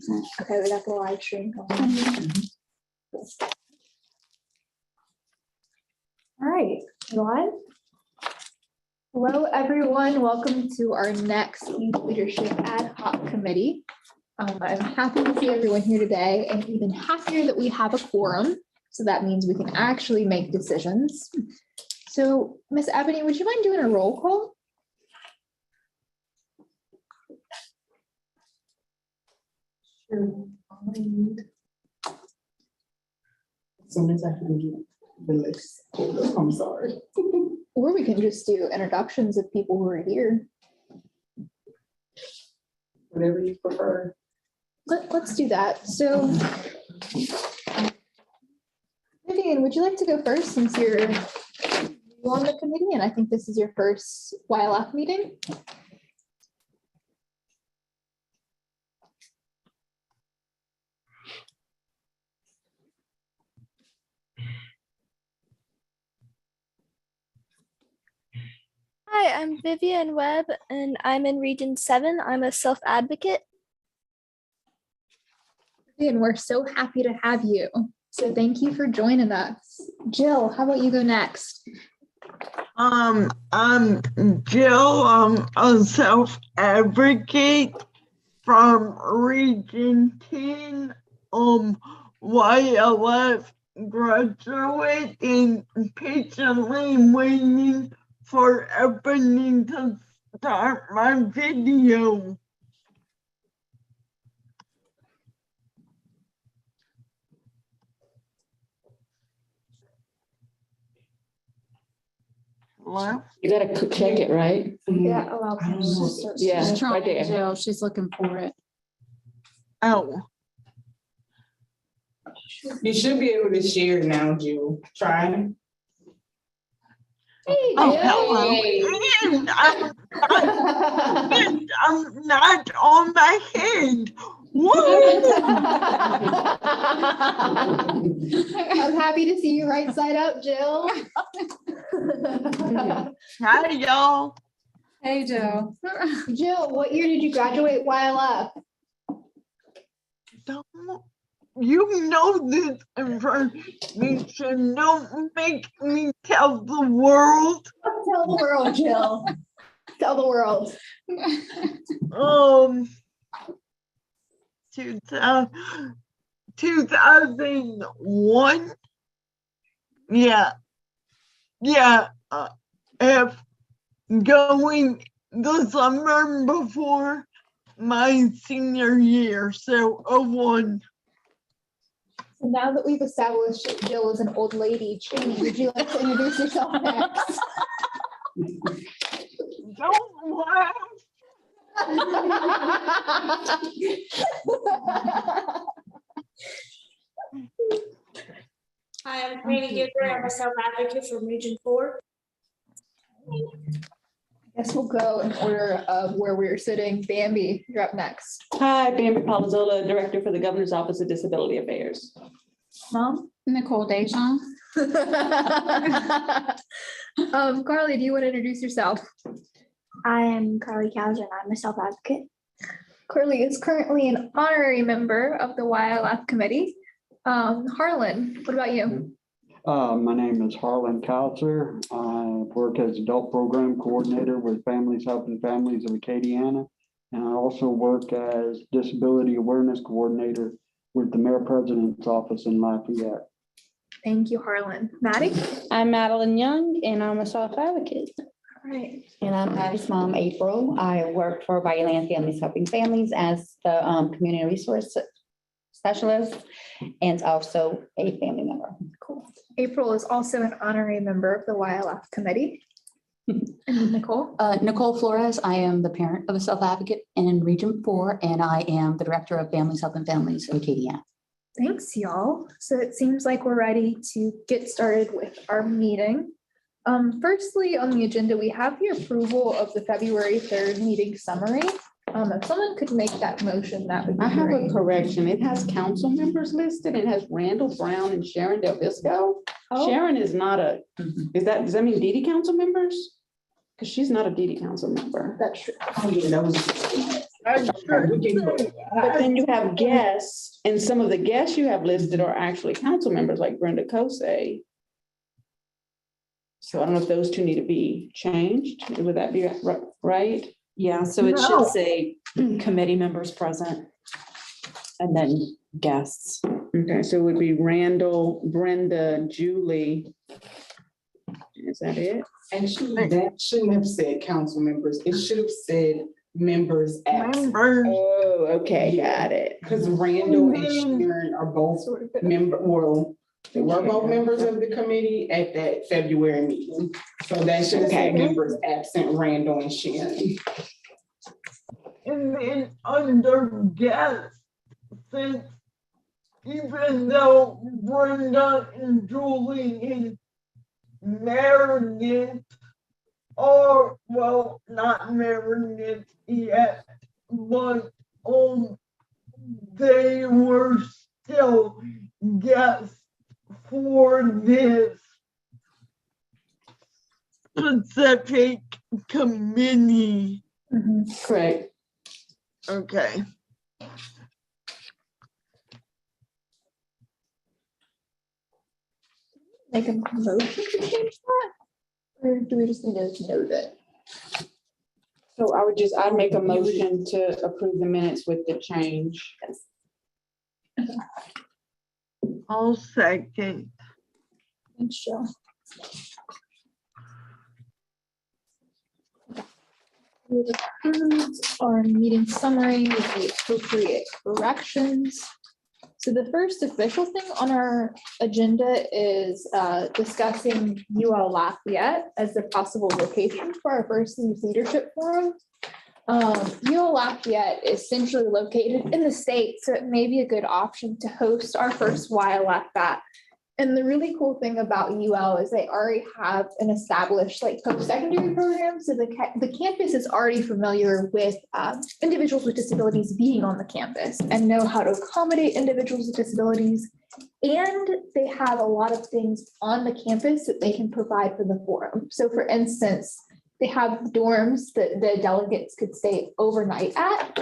Okay, we got the live stream going. All right, live. Hello, everyone. Welcome to our next Leadership Ad Hoc Committee. I'm happy to see everyone here today and even happier that we have a quorum. So that means we can actually make decisions. So Ms. Ebony, would you mind doing a roll call? Sure. As soon as I can get the list pulled up, I'm sorry. Or we can just do introductions of people who are here. Whatever you prefer. Let's do that. So Vivian, would you like to go first since you're on the committee and I think this is your first YLF meeting? Hi, I'm Vivian Webb and I'm in Region 7. I'm a self-advocate. And we're so happy to have you. So thank you for joining us. Jill, how about you go next? I'm Jill. I'm a self-advocate from Region 10, YLF graduate and patiently waiting for Ebony to start my video. Hello? You gotta check it, right? Yeah, allow I don't people to know. start. Yeah, She's trying right there. Jill, she's looking for it. Oh, You should be able to share now, Jill. Try. Hey, oh, Jill. hello. And I'm not on my head. Woo! I'm happy to see you right side up, Jill. Hi, y'all. Hey, Jill. Jill, what year did you graduate YLF? Don't you know this information? Don't make me tell the world. Tell the world, Jill. Tell the world. 2001. Yeah. If going the summer before my senior year, so 01. So now that we've established that Jill is an old lady, Chinny, would you like to introduce yourself next? Don't laugh. Hi, I'm Katie Giger. I'm a self-advocate from Region 4. I guess we'll go in order of where we're sitting. Bambi, you're up next. Hi, Bambi Palazzola, Director for the Governor's Office of Disability Affairs. Mom? Nicole Deschamps. Carly, do you want to introduce yourself? I am Carly Cowser and I'm a self-advocate. Carly is currently an honorary member of the YLF committee. Harlan, what about you? My name is Harlan Kautzer. I work as Adult Program Coordinator with Families Helping Families of Acadiana. And I also work as Disability Awareness Coordinator with the Mayor President's Office in Lafayette. Thank you, Harlan. Maddie? I'm Madeline Young and I'm a self-advocate. All right. And I'm Maddie's mom, April. I work for YLF Families Helping Families as the community resource specialist and also a family member. Cool. April is also an honorary member of the YLF committee. And Nicole? Nicole Flores, I am the parent of a self-advocate in Region 4, and I am the Director of Families Helping Families of Acadiana. Thanks, y'all. So it seems like we're ready to get started with our meeting. Firstly, on the agenda, we have the approval of the February 3rd meeting summary. If someone could make that motion, that would be I have a great. correction. It has council members listed. It has Randall Brown and Sharon Del Visco. Oh. Sharon is not a, does that mean DD council members? Because she's not a DD council member. That's true. Oh, yeah, that was. I should We can say, But then you have guests, and some of the guests you have listed are actually council members like Brenda Kosei. So I don't know if those two need to be changed. Would that be right? Yeah, so it No. should say committee members present and then guests. Okay, so it would be Randall, Brenda, Julie. Is that it? Actually, that shouldn't have said council members. It should have said members absent. members, Oh, okay, got it. Because Randall and Sharon are both they were both members of the committee at that February meeting. So that should have said members absent, Randall and Sharon. and then under guests, since even though Brenda and Julie and Meredith are, well, not Meredith yet, but they were still guests for this specific committee. Correct. Okay. Make a motion to change that? Or do we just need to note it? So I'd make a motion to approve the minutes with the change. I'll second. Thanks, Jill. We've approved our meeting summary with the appropriate corrections. So the first official thing on our agenda is discussing UL Lafayette as a possible location for our first Youth Leadership Forum. UL Lafayette is centrally located in the state, so it may be a good option to host our first YLF that. And the really cool thing about UL is they already have an established post-secondary program. So the campus is already familiar with individuals with disabilities being on the campus and know how to accommodate individuals with disabilities. And they have a lot of things on the campus that they can provide for the forum. So for instance, they have dorms that the delegates could stay overnight at.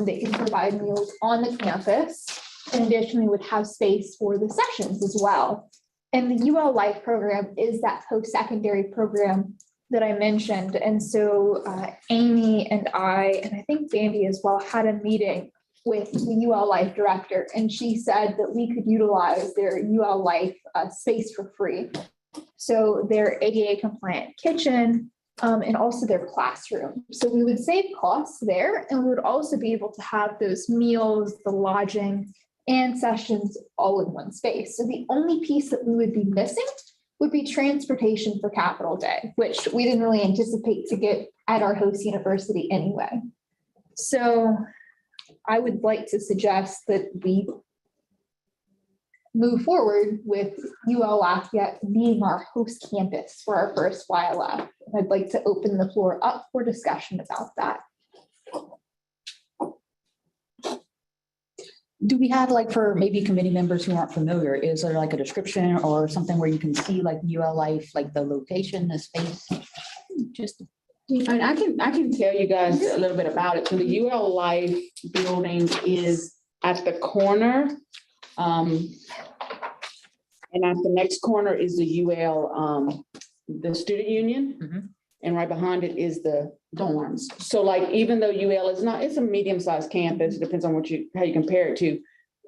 They can provide meals on the campus. And additionally, would have space for the sessions as well. And the UL Life program is that post-secondary program that I mentioned. And so Amy and I think Bambi as well, had a meeting with the UL Life director, and she said that we could utilize their UL Life space for free. So their ADA compliant kitchen, and also their classroom. So we would save costs there, and we would also be able to have those meals, the lodging, and sessions all in one space. So the only piece that we would be missing would be transportation for Capital Day, which we didn't really anticipate to get at our host university anyway. So I would like to suggest that we move forward with UL Lafayette being our host campus for our first YLF. And I'd like to open the floor up for discussion about that. Do we have for maybe committee members who aren't familiar, is there a description or something where you can see UL Life, the location, the space? Just. And I can tell you guys a little bit about it. So the UL Life building is at the corner. And at the next corner is the UL, the student union. Mm-hmm. And right behind it is the dorms. So even though UL is not, it's a medium-sized campus, it depends on how you compare it to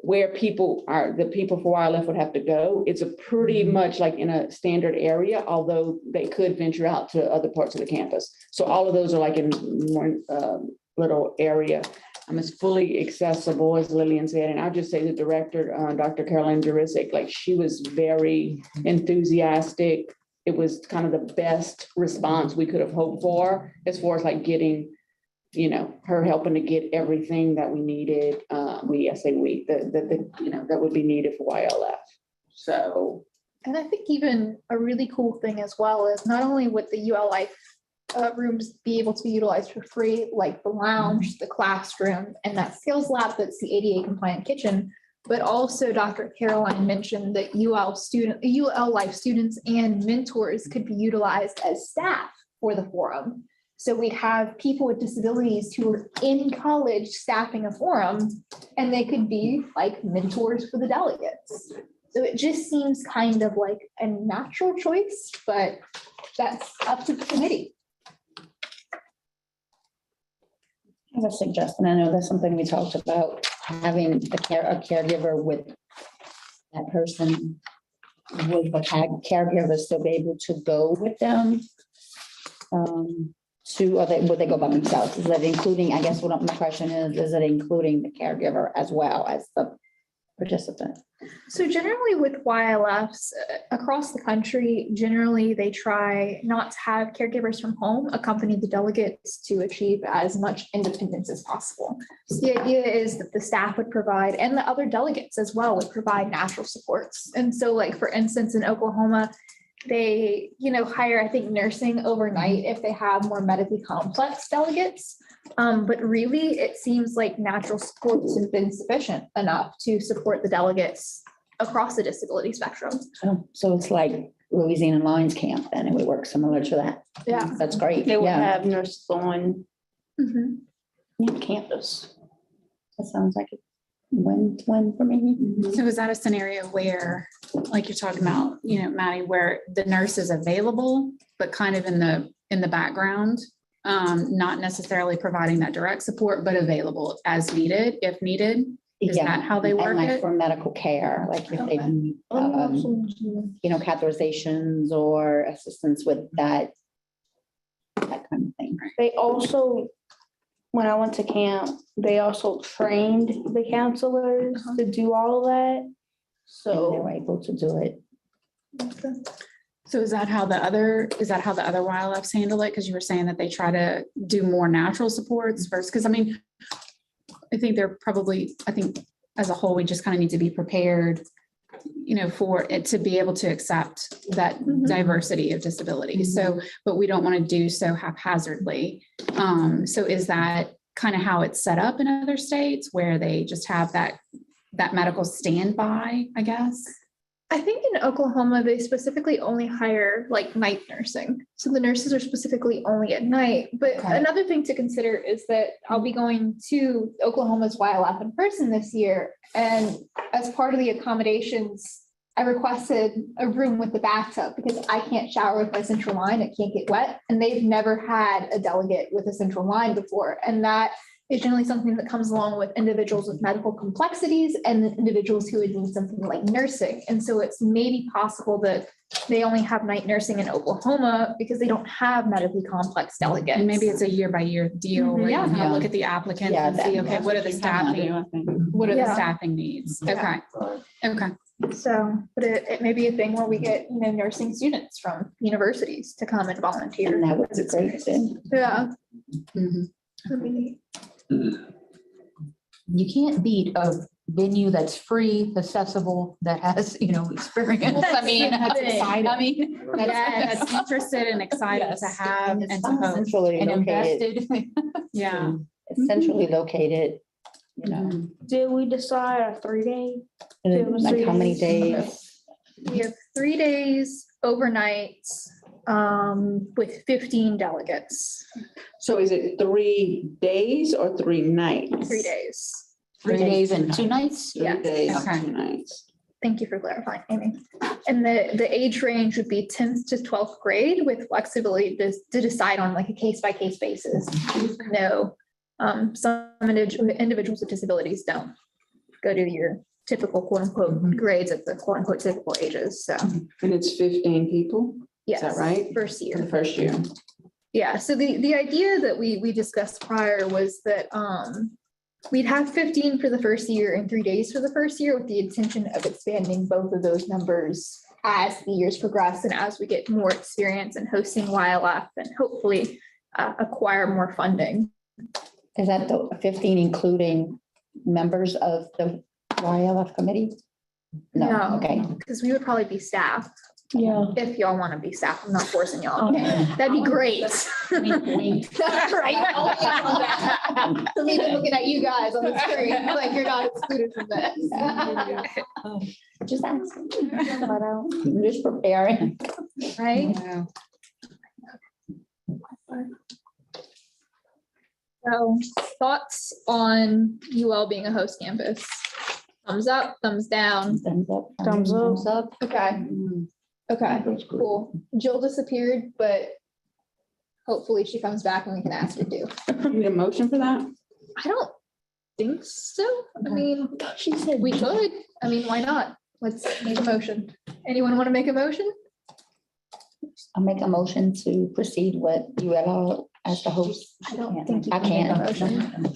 where the people for YLF would have to go. It's a pretty much in a standard area, although they could venture out to other parts of the campus. So all of those are in one little area. It's fully accessible, as Lillian said. And I'll just say the director, Dr. Caroline Jurisic, she was very enthusiastic. It was kind of the best response we could have hoped for as far as getting, her helping to get everything that we needed. That would be needed for YLF. So. And I think even a really cool thing as well is not only would the UL Life rooms be able to be utilized for free, like the lounge, the classroom, and that skills lab that's the ADA compliant kitchen, but also Dr. Caroline mentioned that UL Life students and mentors could be utilized as staff for the forum. So we'd have people with disabilities who are in college staffing a forum, and they could be like mentors for the delegates. So it just seems kind of like a natural choice, but that's up to the committee. I have a suggestion. I know that's something we talked about, having a caregiver with that person, with the caregiver still be able to go with them. Would they go by themselves? Is that including, I guess what my question is it including the caregiver as well as the participant? So generally with YLFs across the country, generally they try not to have caregivers from home accompany the delegates to achieve as much independence as possible. So the idea is that the staff would provide, and the other delegates as well, would provide natural supports. And so like, for instance, in Oklahoma, they, hire, I think, nursing overnight if they have more medically complex delegates. But really, it seems like natural supports have been sufficient enough to support the delegates across the disability spectrum. So it's like Louisiana Lions Camp, then it would work similar to that. Yeah. That's great. They would Yeah. have nurses on Mhm. campus. That sounds like a win for me. So is that a scenario where, like you're talking about, Maddie, where the nurse is available, but kind of in the background? Not necessarily providing that direct support, but available as needed, if needed? Is Yeah. that how they And work like it? for medical care, like if they need, Mm-hmm. catheterizations or assistance with that kind of thing. They also, when I went to camp, they also trained the counselors to do all of that. And So they were able to do it. So is that how the other YLFs handle it? Because you were saying that they try to do more natural supports first, because I think they're probably, as a whole, we just kind of need to be prepared, for it to be able to accept that diversity of disabilities. So, but we don't want to do so haphazardly. So is that kind of how it's set up in other states where they just have that medical standby, I guess? I think in Oklahoma, they specifically only hire like night nursing. So the nurses are specifically only at night. But Okay. another thing to consider is that I'll be going to Oklahoma's YLF in person this year. And as part of the accommodations, I requested a room with the bathtub because I can't shower with my central line. It can't get wet. And they've never had a delegate with a central line before. And that is generally something that comes along with individuals with medical complexities and the individuals who would need something like nursing. And so it's maybe possible that they only have night nursing in Oklahoma because they don't have medically complex delegates. And maybe it's a year by year deal where you Yeah. kind of look at the applicants Yeah, and see, that- okay, what are the staffing, what are the Yeah. staffing needs? Okay, okay. So, but it may be a thing where we get, nursing students from universities to come and volunteer. And that would be great too. Yeah. Mhm. That'd be neat. You can't beat a venue that's free, accessible, that has, experience. I mean, That's that's exciting. I mean, That's interested and excited to have and to host. Centrally and located, invested. Yeah. it's centrally located, Did we decide a 3-day? like how many days? We have 3 days overnight with 15 delegates, So is it 3 days or 3 nights? 3 days. 3 days and 2 nights? 3 Yes. days, Okay. 2 nights. Thank you for clarifying, Amy. And the age range would be 10th to 12th grade with flexibility to decide on like a case-by-case basis. No, some individuals with disabilities don't go to your typical quote unquote grades at the quote unquote typical ages. So, And it's 15 people? yes. Is that right? First For year. the first year? Yeah, so the idea that we discussed prior was that we'd have 15 for the first year and 3 days for the first year with the intention of expanding both of those numbers as the years progress and as we get more experience in hosting YLF and hopefully acquire more funding. Is that the 15 including members of the YLF committee? No, okay. Because we would probably be staff yeah. if y'all want to be staff. I'm not forcing y'all. That'd be great. Right. So me looking at you guys on the screen, like you're not excluded from this. Just asking. I'm just preparing. Right? Wow. So thoughts on UL being a host campus? Thumbs up, thumbs down. Thumbs up. Thumbs up. Okay, okay, That's great. cool. Jill disappeared, but hopefully she comes back and we can ask her to. Need a motion for that? I don't think so. I mean, She said. we could. I mean, why not? Let's make a motion. Anyone want to make a motion? I'll make a motion to proceed with ULL as the host. I don't think you I can make a can't. motion.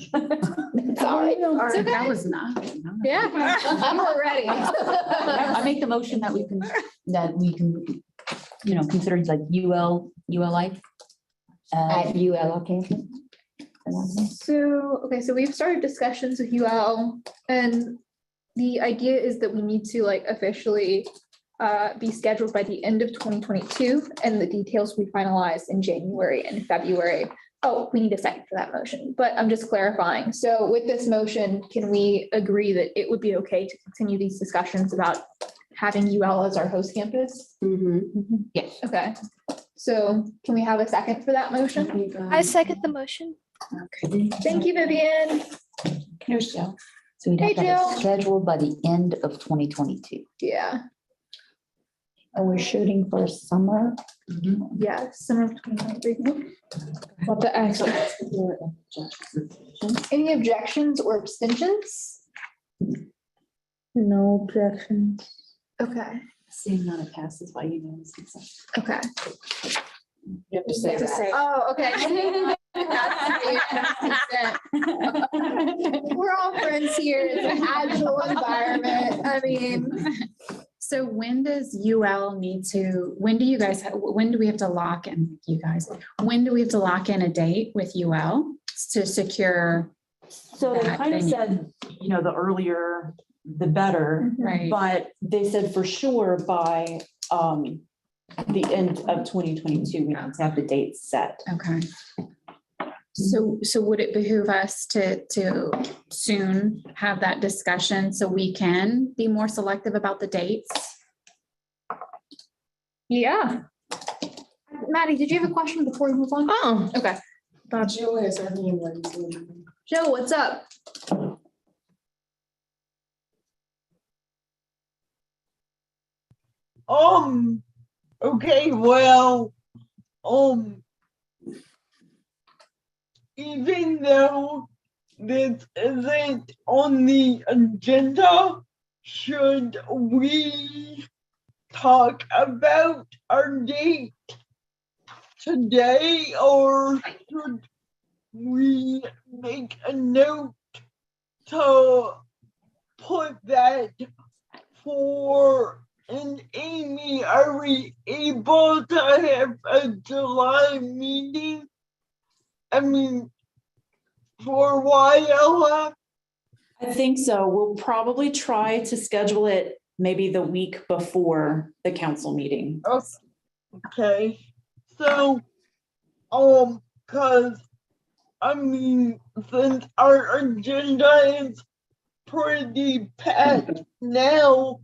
It's all right. It's okay. That was not. Yeah, I'm ready. I make the motion that we can, consider like UL life. At ULL campus. So, okay, so we've started discussions with UL and the idea is that we need to like officially be scheduled by the end of 2022 and the details we finalized in January and February. Oh, we need a second for that motion, but I'm just clarifying. So with this motion, can we agree that it would be okay to continue these discussions about having UL as our host campus? Yes. Okay, so can we have a second for that motion? I second the motion. Okay. Thank you, Vivian. Here's Jill. So we'd have Hey, to have Jill. it scheduled by the end of 2022. Yeah, And we're shooting for summer. yeah, summer of 2023. What the actual. Any objections or abstentions? No objections. Okay, Seeing none, it passes by unanimous. okay. You have to say that. Oh, okay. We're all friends here. It's an agile environment. I mean, So when does UL need to, when do we have to lock in, when do we have to lock in a date with UL to secure? So they that kind of venue? said, the earlier, the better, Right. but they said for sure by the end of 2022, we need to have the date set. Okay. So would it behoove us to soon have that discussion so we can be more selective about the dates? yeah. Maddie, did you have a question before we move on? Oh, Okay. Jill has her hand raised. Joe, what's up? Okay, well, even though this isn't on the agenda, should we talk about our date today, or should we make a note to put that for, and Amy, are we able to have a July meeting? I mean, for YLF? I think so. We'll probably try to schedule it maybe the week before the council meeting. Okay, so, cause, I mean, since our agenda is pretty packed now,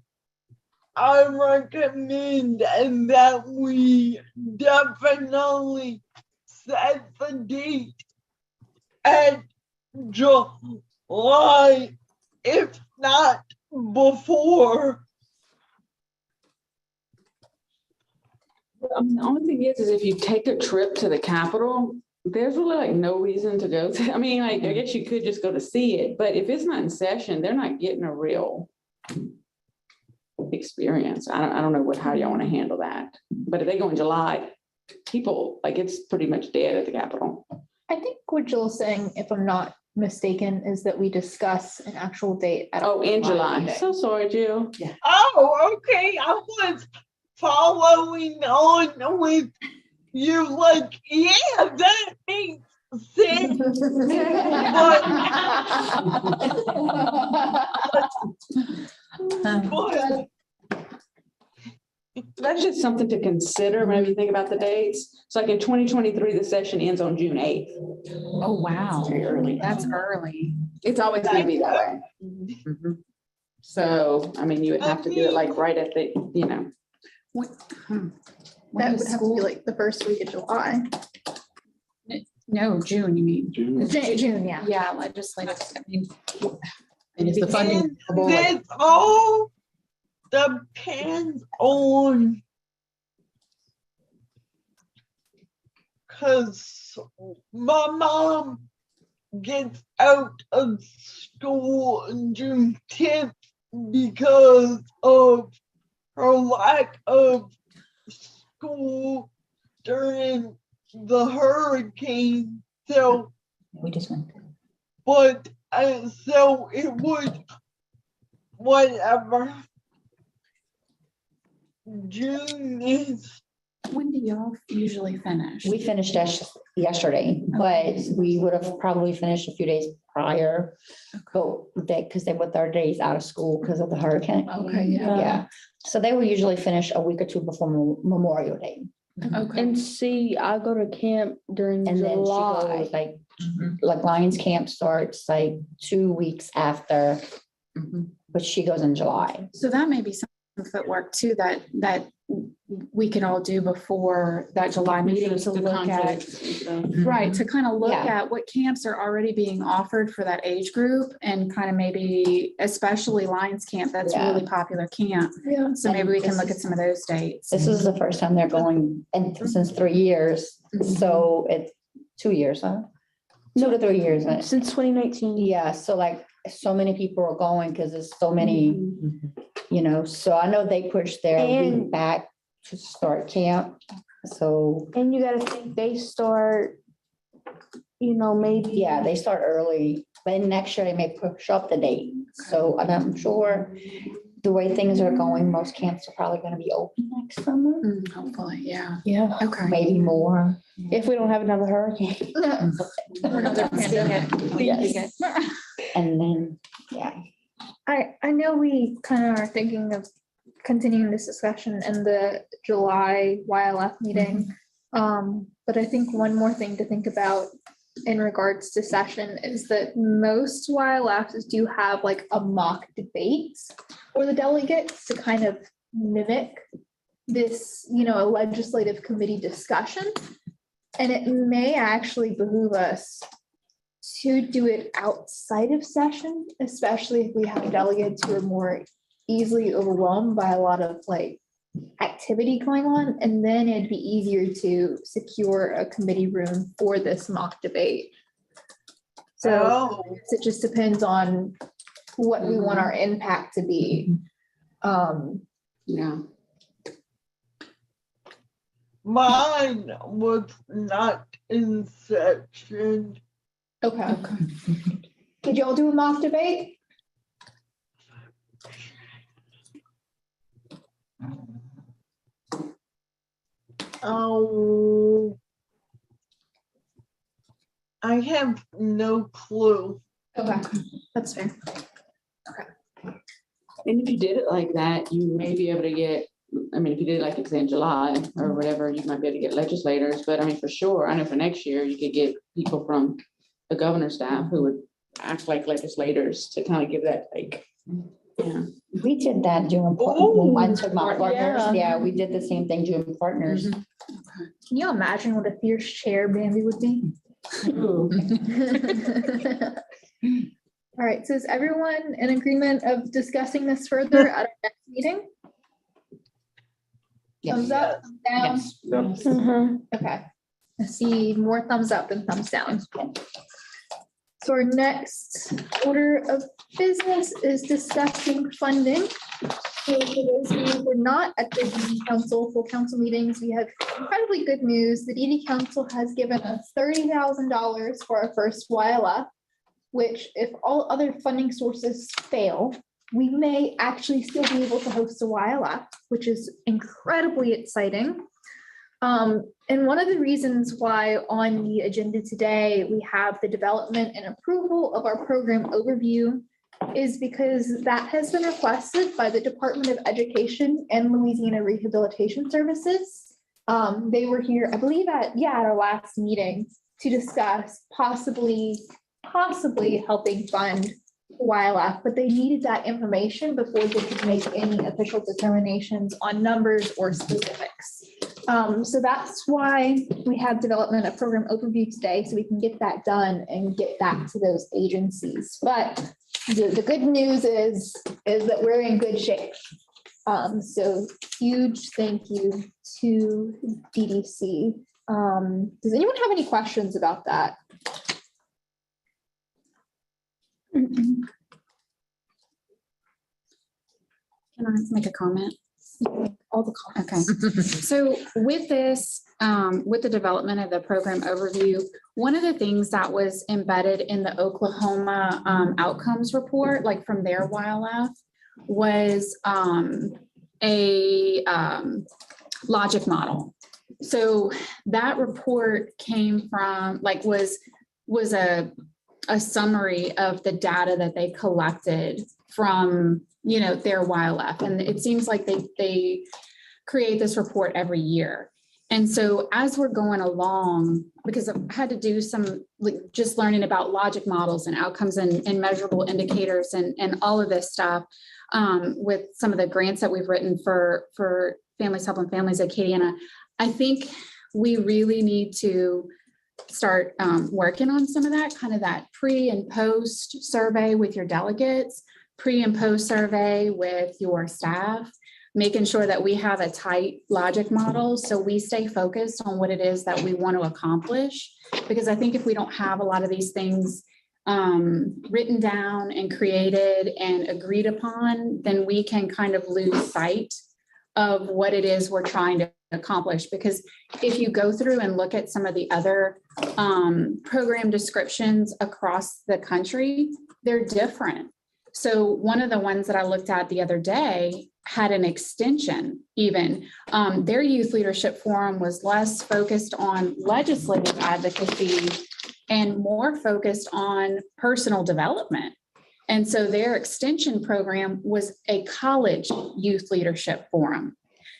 I recommend that we definitely set the date at July, if not before. The only thing is if you take a trip to the Capitol, there's really like no reason to go to, I guess you could just go to see it, but if it's not in session, they're not getting a real experience. I don't know how y'all want to handle that, but if they go in July, people, it's pretty much dead at the Capitol. I think what Jill's saying, if I'm not mistaken, is that we discuss an actual date. At Oh, in July. meeting. So sorry, Jill. Oh, okay, I was following on with you, yeah, that makes sense. But That's just something to consider whenever you think about the dates. So in 2023, the session ends on June 8th. Oh, wow. Very early. That's early. It's always gonna be that way. Mhm. So, you would have to do it right at the, What? That would have to be like the first week of July. No, June, you mean? June. June, yeah. Yeah, legislative, I mean, And is the funding And available, like, this all depends on. Cause my mom gets out of school on June 10th because of her lack of school during the hurricane. So, we just went. but so it would, whatever. June is, when do y'all usually finish? We finished yesterday, but we would have probably finished a few days prior. But because they were 30 days out of school because of the hurricane. Okay, yeah. Yeah. So they will usually finish a week or two before Memorial Day. Okay. And see, I go to camp during And then she July. goes like Lions Camp starts like 2 weeks after, but she goes in July. So that may be some footwork too, that we can all do before that July meeting to look at. Right, to kind of look Yeah. at what camps are already being offered for that age group and kind of maybe, especially Lions Camp, that's a Yeah. really popular camp. Yeah. So maybe we And can this look at is- some of those dates. This is the first time they're going and since 3 years. So it's 2 years, huh? 2 to 3 years. huh? Since 2019. Yeah, so like, so many people are going because there's so many, so I know they pushed their week And- back to start camp. So, And you gotta think they start, maybe. yeah, they start early, but next year they may push up the date. So, and I'm sure the way things are going, most camps are probably gonna be open next summer, Hopefully, yeah. Yeah. Okay. maybe more. If we don't have another hurricane. Or another pandemic. Yes. And then, yeah. I know we kind of are thinking of continuing this discussion in the July YLF meeting. But I think one more thing to think about in regards to session is that most YLFs do have like a mock debate for the delegates to kind of mimic this, a legislative committee discussion. And it may actually behoove us to do it outside of session, especially if we have delegates who are more easily overwhelmed by a lot of activity going on. And then it'd be easier to secure a committee room for this mock debate. So it just depends on what we want our impact to be. Yeah. mine was not in section. Okay. Did y'all do a mock debate? Oh, I have no clue. Okay, that's fair. And if you did it like that, you may be able to get, if you did it like it's in July or whatever, you might be able to get legislators, but for sure, I know for next year, you could get people from the governor's staff who would act like legislators to kind of give that yeah. We did that during, Ooh. when took my partners, Yeah. yeah, we did the same thing during partners. Can you imagine what a fierce chair Bambi would be? All right, so is everyone in agreement of discussing this further at our next meeting? Thumbs up, thumbs down? Yep. Mhm. Okay, I see more thumbs up than thumbs down. So our next order of business is discussing funding. So for those of you who were not at the DD Council full council meetings, we have incredibly good news. The DD Council has given us $30,000 for our first YLF, which if all other funding sources fail, we may actually still be able to host a YLF, which is incredibly exciting. And one of the reasons why on the agenda today, we have the development and approval of our program overview is because that has been requested by the Department of Education and Louisiana Rehabilitation Services. They were here, I believe at our last meeting to discuss possibly helping fund YLF, but they needed that information before they could make any official determinations on numbers or specifics. So that's why we have development of program overview today, so we can get that done and get back to those agencies. But the good news is that we're in good shape. So huge thank you to DDC. Does anyone have any questions about that? Can I make a comment? All the comments. Okay, so with this, with the development of the program overview, one of the things that was embedded in the Oklahoma outcomes report, like from their YLF, was a logic model. So that report came from, like, was a summary of the data that they collected from, you know, their YLF. And it seems like they create this report every year. And so as we're going along, because I've had to do some, like, just learning about logic models and outcomes and measurable indicators and all of this stuff with some of the grants that we've written for Families Helping Families at Acadiana, I think we really need to start working on some of that, kind of that pre and post survey with your delegates, pre and post survey with your staff, making sure that we have a tight logic model so we stay focused on what it is that we want to accomplish. Because I think if we don't have a lot of these things written down and created and agreed upon, then we can kind of lose sight of what it is we're trying to accomplish. Because if you go through and look at some of the other program descriptions across the country, they're different. So one of the ones that I looked at the other day had an extension even. Their youth leadership forum was less focused on legislative advocacy and more focused on personal development. And so their extension program was a college youth leadership forum.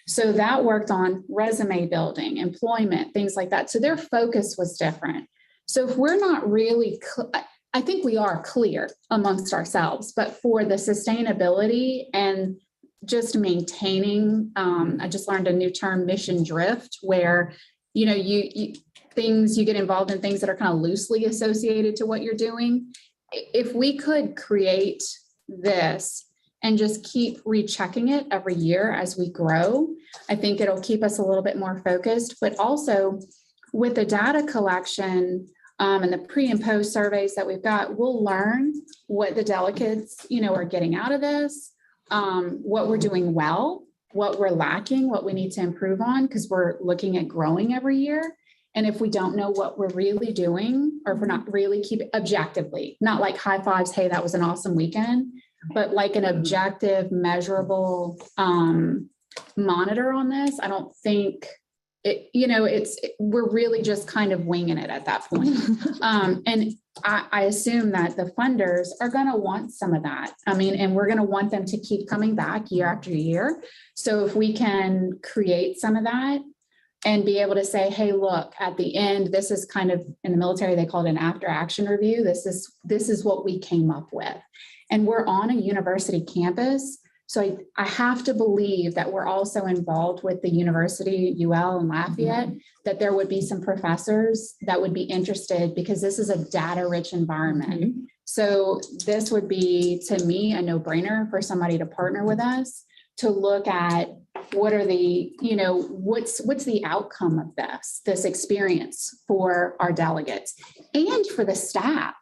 So that worked on resume building, employment, things like that. So their focus was different. So if we're not really, I think we are clear amongst ourselves, but for the sustainability and just maintaining, I just learned a new term, mission drift, where, you know, you get involved in things that are kind of loosely associated to what you're doing. If we could create this and just keep rechecking it every year as we grow, I think it'll keep us a little bit more focused. But also with the data collection and the pre and post surveys that we've got, we'll learn what the delegates, you know, are getting out of this, what we're doing well, what we're lacking, what we need to improve on, because we're looking at growing every year. And if we don't know what we're really doing, or if we're not really keeping objectively, not like high fives, hey, that was an awesome weekend, but like an objective, measurable monitor on this, I don't think it, you know, we're really just kind of winging it at that point. And I assume that the funders are going to want some of that. I mean, and we're going to want them to keep coming back year after year. So if we can create some of that and be able to say, hey, look, at the end, this is kind of, in the military, they call it an after action review. This is what we came up with. And we're on a university campus. So I have to believe that we're also involved with the university, UL and Lafayette, that there would be some professors that would be interested, because this is a data-rich environment. So this would be, to me, a no-brainer for somebody to partner with us to look at what are the, you know, what's the outcome of this experience for our delegates and for the staff,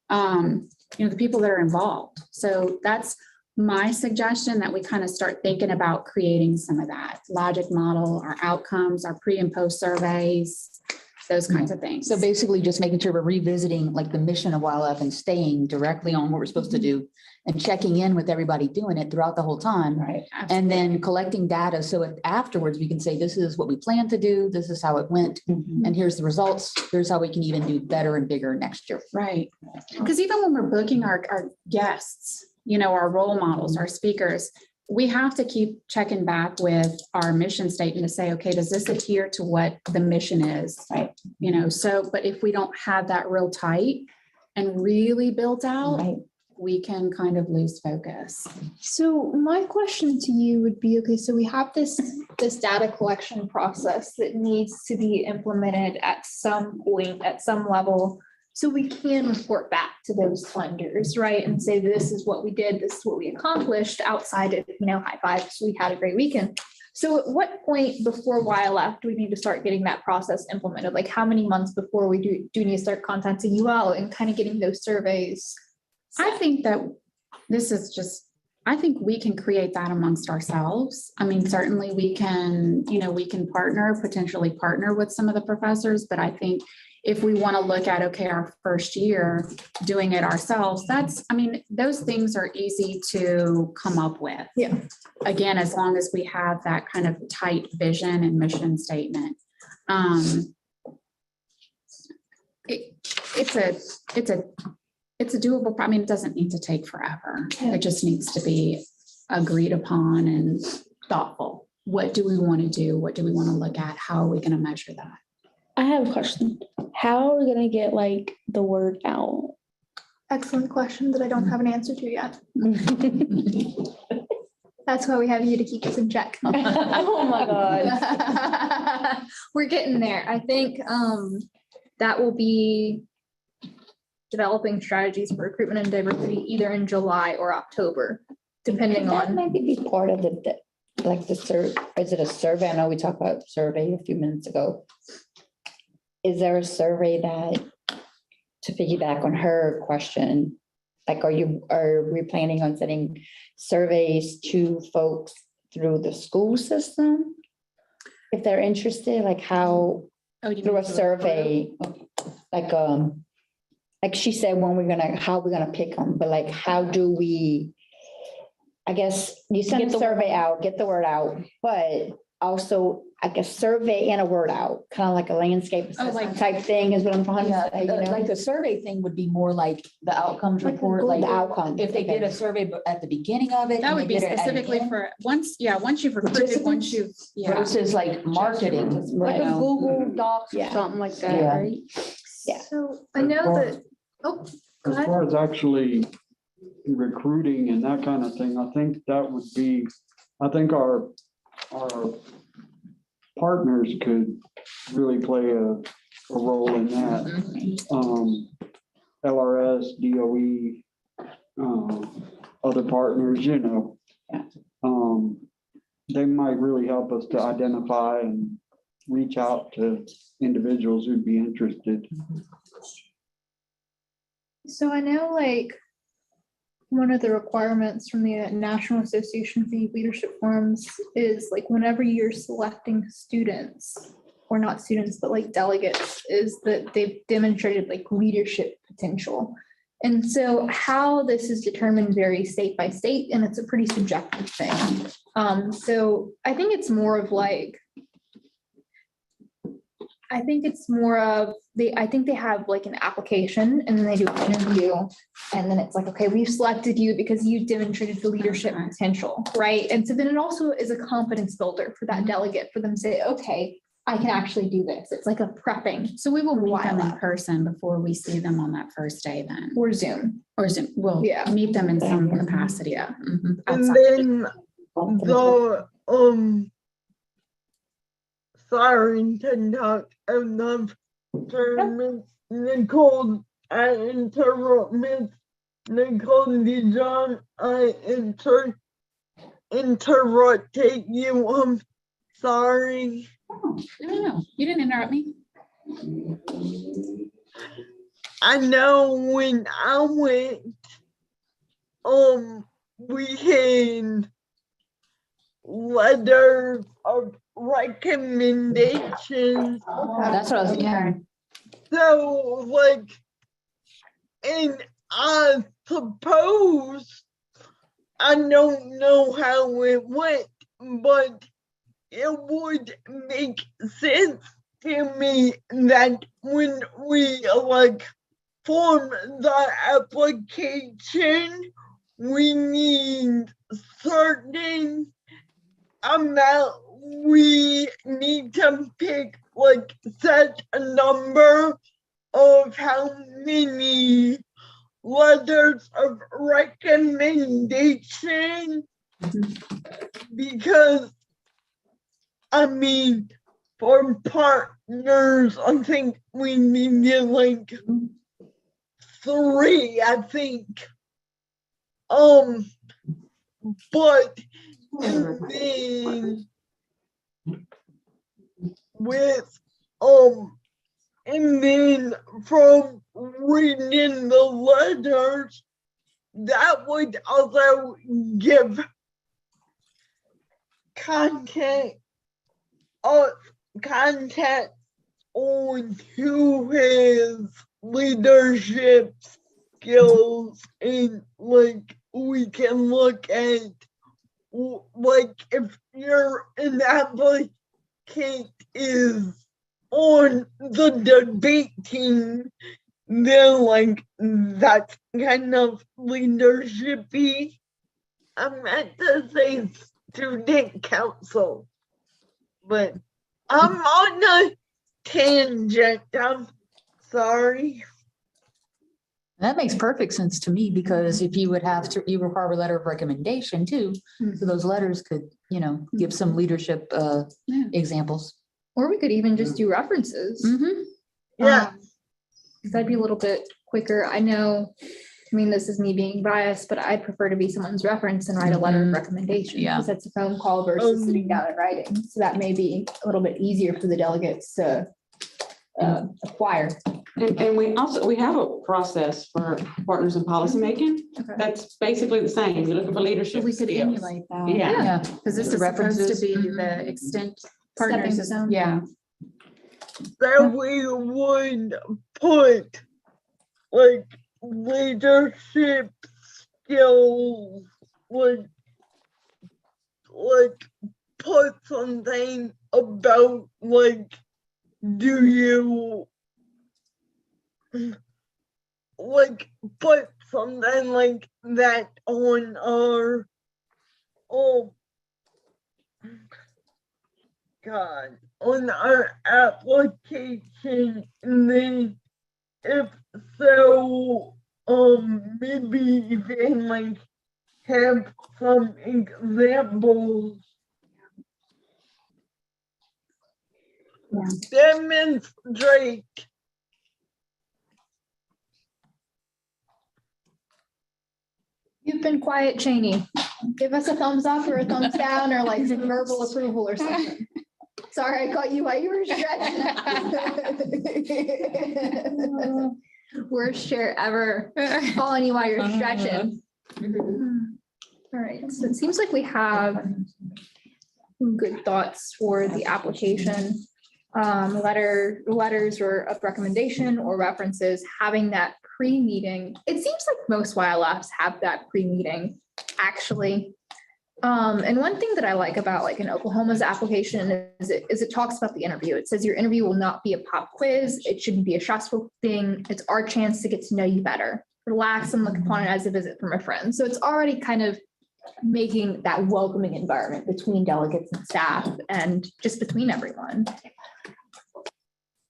you know, the people that are involved. So that's my suggestion, that we kind of start thinking about creating some of that logic model, our outcomes, our pre and post surveys, those kinds of things. So basically just making sure we're revisiting like the mission of YLF and staying directly on what we're supposed to do and checking in with everybody doing it throughout the whole time. Right. And then collecting data. So afterwards we can say, this is what we plan to do. This is how it went. And here's the results. Here's how we can even do better and bigger next year. Right. Because even when we're booking our guests, you know, our role models, our speakers, we have to keep checking back with our mission statement to say, okay, does this adhere to what the mission is? Right. You know, so, but if we don't have that real tight and really built out, Right. we can kind of lose focus. So my question to you would be, okay, so we have this data collection process that needs to be implemented at some point, at some level. So we can report back to those funders, right? And say, this is what we did, this is what we accomplished outside of, high fives, we had a great weekend. So at what point before YLF do we need to start getting that process implemented? Like how many months before we do need to start contacting UL and kind of getting those surveys? I think that I think we can create that amongst ourselves. I mean, certainly we can potentially partner with some of the professors, but I think if we want to look at, okay, our first year doing it ourselves, those things are easy to come up with. Yeah. Again, as long as we have that kind of tight vision and mission statement. It's a doable, it doesn't need to take forever. It just needs to be agreed upon and thoughtful. What do we want to do? What do we want to look at? How are we going to measure that? I have a question. How are we gonna get the word out? Excellent question that I don't have an answer to yet. That's why we have you to keep us in check. Oh my God. We're getting there. I think that will be developing strategies for recruitment and diversity either in July or October, depending That on. maybe be part of is it a survey? I know we talked about survey a few minutes ago. Is there a survey that, to piggyback on her question, are we planning on sending surveys to folks through the school system? If they're interested, through a survey, like she said, how we're gonna pick them, but how do we, I guess you send a survey out, get the word out, but also, I guess, survey and a word out, kind of like a landscape assessment type thing is what I'm trying to say, Like the survey thing would be more like the outcomes report, the outcomes. if they did a survey at the beginning of it. That and would they be did it at the specifically end, for once you've recruited, versus like marketing. Like a Google Docs or something like that, Yeah. right? Yeah. So I know that, go As ahead. far as actually recruiting and that kind of thing, I think our partners could really play a role in that. LRS, DOE, other partners, they might really help us to identify and reach out to individuals who'd be interested. So I know one of the requirements from the National Association for Youth Leadership Forums is whenever you're selecting students, or not students, but delegates, is that they've demonstrated leadership potential. And so how this is determined varies state by state, and it's a pretty subjective thing. So I think it's more of I think they have an application, and then they do an interview, and then it's okay, we've selected you because you demonstrated the leadership potential, right? And so then it also is a confidence builder for that delegate, for them to say, okay, I can actually do this. It's like a prepping. So we will meet them in person before we see them on that first day then. Or Zoom. We'll meet them in some capacity. Yeah. And Outside. then sorry to not enough term, Nicole, I interrupt Miss Nicole Dijon, I interrupted you, I'm sorry. Oh, no, you didn't interrupt me. I know when I went, we had letters of recommendations. That's what I was hearing. So and I suppose, I don't know how it went, but it would make sense to me that when we form the application, we need certain amount, we need to pick set a number of how many letters of recommendation. Because, I mean, for partners, I think we needed like 3, I think. But then with, and then from reading the letters, that would also give contact on who has leadership skills, and like we can look at like if you're an applicant is on the debate team, then like that's kind of leadershipy. I meant to say student council, but I'm on a tangent. I'm sorry. That makes perfect sense to me, because if you would have to, you require a letter of recommendation too. So those letters could, you know, give some leadership examples. Or we could even just do references. Yeah. That'd be a little bit quicker. I know, I mean, this is me being biased, but I'd prefer to be someone's reference and write a letter of recommendation. Yeah. Because that's a phone call versus sitting down and writing. So that may be a little bit easier for the delegates to acquire. And we have a process for partners in policymaking. Okay. That's basically the same. You're looking for leadership We could skills. emulate that. Yeah. Because this The is supposed references. to be the extent partners. Stepping stone. Yeah. That we would put like leadership skills, like put something about like, do you like put something like that on our on our application, and then if so, maybe you can like have some examples. Demonstrate. You've been quiet, Cheney. Give us a thumbs up or a thumbs down or like some verbal approval or something. Sorry, I caught you while you were stretching. Worst share ever. Calling you while you're stretching. All right, so it seems like we have some good thoughts for the application. Letters or of recommendation or references, having that pre-meeting. It seems like most YLFs have that pre-meeting, actually. And one thing that I like about like in Oklahoma's application is it talks about the interview. It says your interview will not be a pop quiz. It shouldn't be a stressful thing. It's our chance to get to know you better. Relax and look upon it as a visit from a friend. So it's already kind of making that welcoming environment between delegates and staff and just between everyone.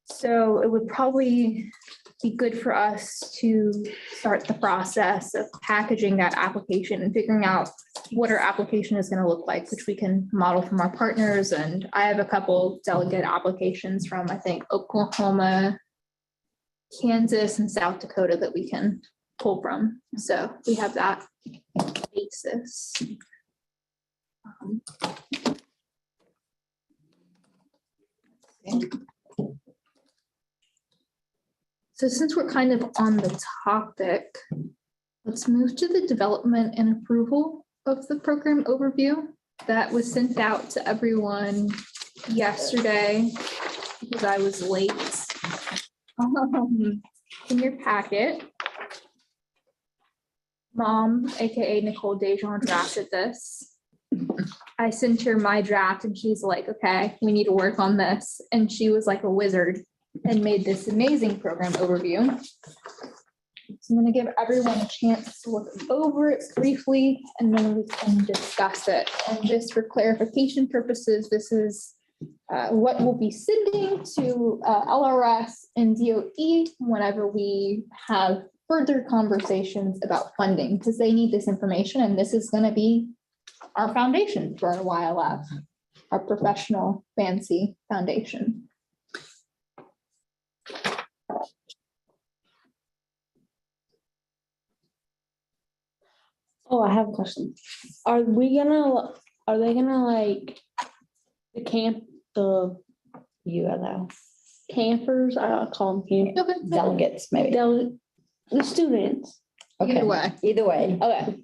So it would probably be good for us to start the process of packaging that application and figuring out what our application is going to look like, which we can model from our partners. And I have a couple delegate applications from, I think, Oklahoma, Kansas, and South Dakota that we can pull from. So we have that basis. So since we're kind of on the topic, let's move to the development and approval of the program overview that was sent out to everyone yesterday because I was late. In your packet, Mom, AKA Nicole Dejon, drafted this. I sent her my draft and she's like, okay, we need to work on this. And she was like a wizard and made this amazing program overview. So I'm going to give everyone a chance to look over it briefly and then we can discuss it. And just for clarification purposes, this is what we'll be sending to LRS and DOE whenever we have further conversations about funding, because they need this information, and this is gonna be our foundation for our YLF, our professional fancy foundation. Oh, I have a question. Are they gonna like the ULL campers, I call them Okay. delegates, maybe. the students? Okay. Either way. Either way. Okay.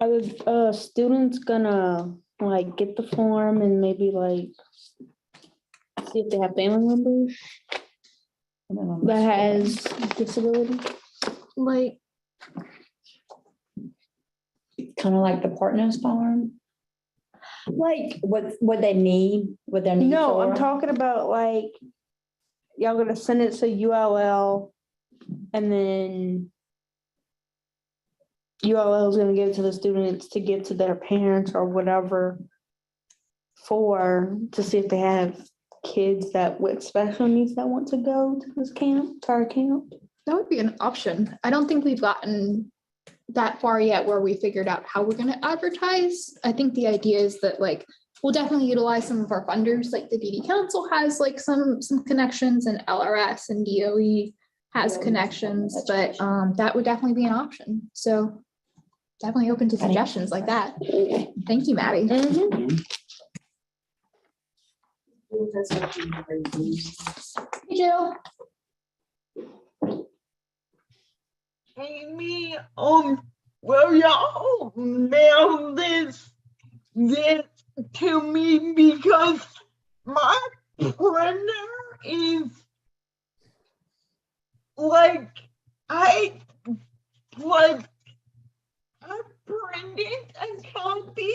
Are the students gonna like get the form and maybe like see if they have family members that has disability? Like, Kind of like the partners farm. Like what they need, what their needs No, I'm are. talking about like, y'all gonna send it to ULL and then ULL is gonna give it to the students to give to their parents or whatever to see if they have kids that with special needs that want to go to this camp, to our camp. that would be an option. I don't think we've gotten that far yet where we figured out how we're gonna advertise. I think the idea is that like, we'll definitely utilize some of our funders, like the DD Council has like some connections, and LRS and DOE has connections, but that would definitely be an option. So definitely open to suggestions like that. Thank you, Maddie. Hey, Jill. Amy, well, y'all mail this to me because my printer is like, I printed a copy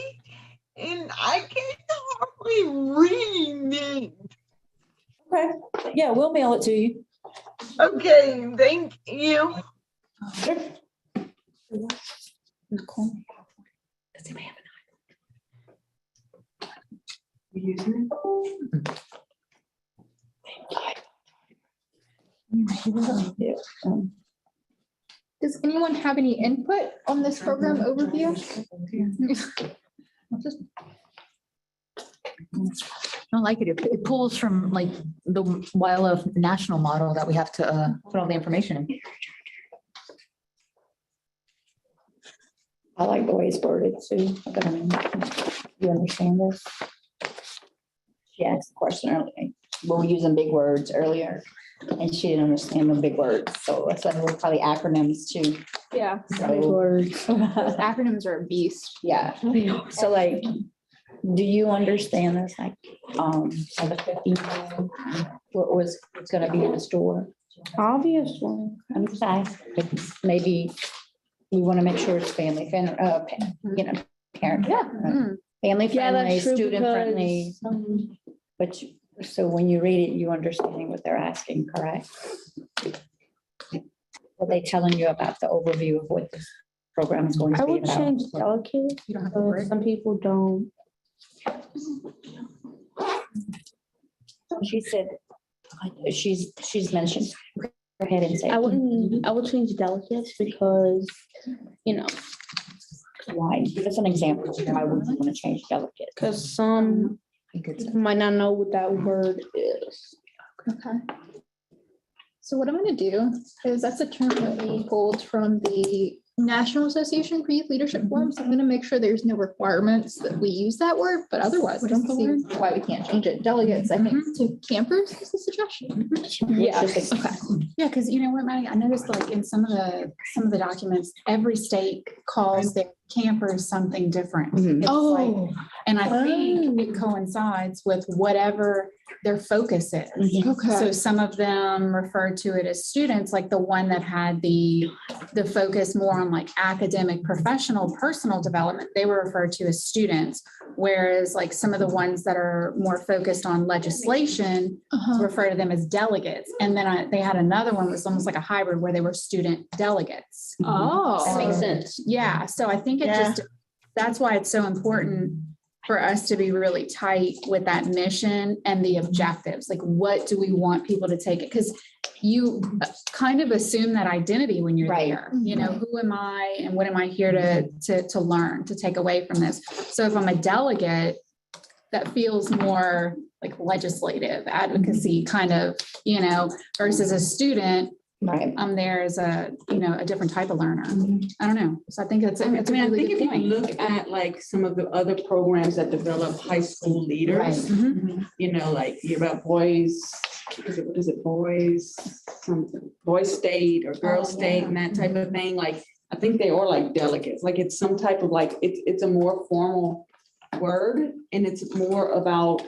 and I can hardly read it. Okay, yeah, we'll mail it to you. Okay, thank you. Nicole. Does anybody have an iPhone? Does anyone have any input on this program overview? I don't like it. It pulls from like the YLF national model that we have to put all the information in. I like the way it's worded too. You understand this? She asked a question earlier. We were using big words earlier and she didn't understand the big words. So it's like we're probably acronyms too. Yeah. Big words. Acronyms are a beast. Yeah. So like, do you understand this? Like, for the 15, what's gonna be in the store? Obviously. I'm just asking, maybe we want to make sure it's family, parent, Yeah. family Yeah, friendly, that's true student friendly. because, But so when you read it, you understanding what they're asking, correct? Are they telling you about the overview of what this program is going I to be would about? change delicate, You don't have to but worry. some people don't. She said, she's mentioned, go ahead and say. I would change delicate because, Why? Give us an example of why we want to change delegate. because some I think it's- people might not know what that word is. Okay. So what I'm gonna do is that's a term that we pulled from the National Association for Youth Leadership Forums. I'm gonna make sure there's no requirements that we use that word, but otherwise, I don't see why we can't change it. Delegates, I think, to campers is a suggestion. Yeah. Okay. Yeah, because you know what, Maddie, I noticed like in some of the documents, every state calls their campers something different. Mhm. It's like- Oh, And I think it coincides with whatever their focus is. okay. So some of them refer to it as students, like the one that had the focus more on like academic, professional, personal development, they were referred to as students. Whereas like some of the ones that are more focused on legislation, Uh-huh. refer to them as delegates. And then they had another one was almost like a hybrid where they were student delegates. Oh. That makes sense. Yeah, so I think it just, that's why it's so important for us to be really tight with that mission and the objectives. Like, what do we want people to take it? Because you kind of assume that identity when you're Right. there. You know, who am I and what am I here to learn, to take away from this? So if I'm a delegate, that feels more like legislative advocacy kind of, you know, versus a student. Right. I'm there as a, you know, a different type of learner. I don't know. So I think it's a I really think good if you point. look at like some of the other programs that develop high school leaders, Mhm. you know, like you're about boys, what is it, boys, something, boys state or girls state and that type of thing. Like, I think they are like delegates, like it's some type of like, it's a more formal word and it's more about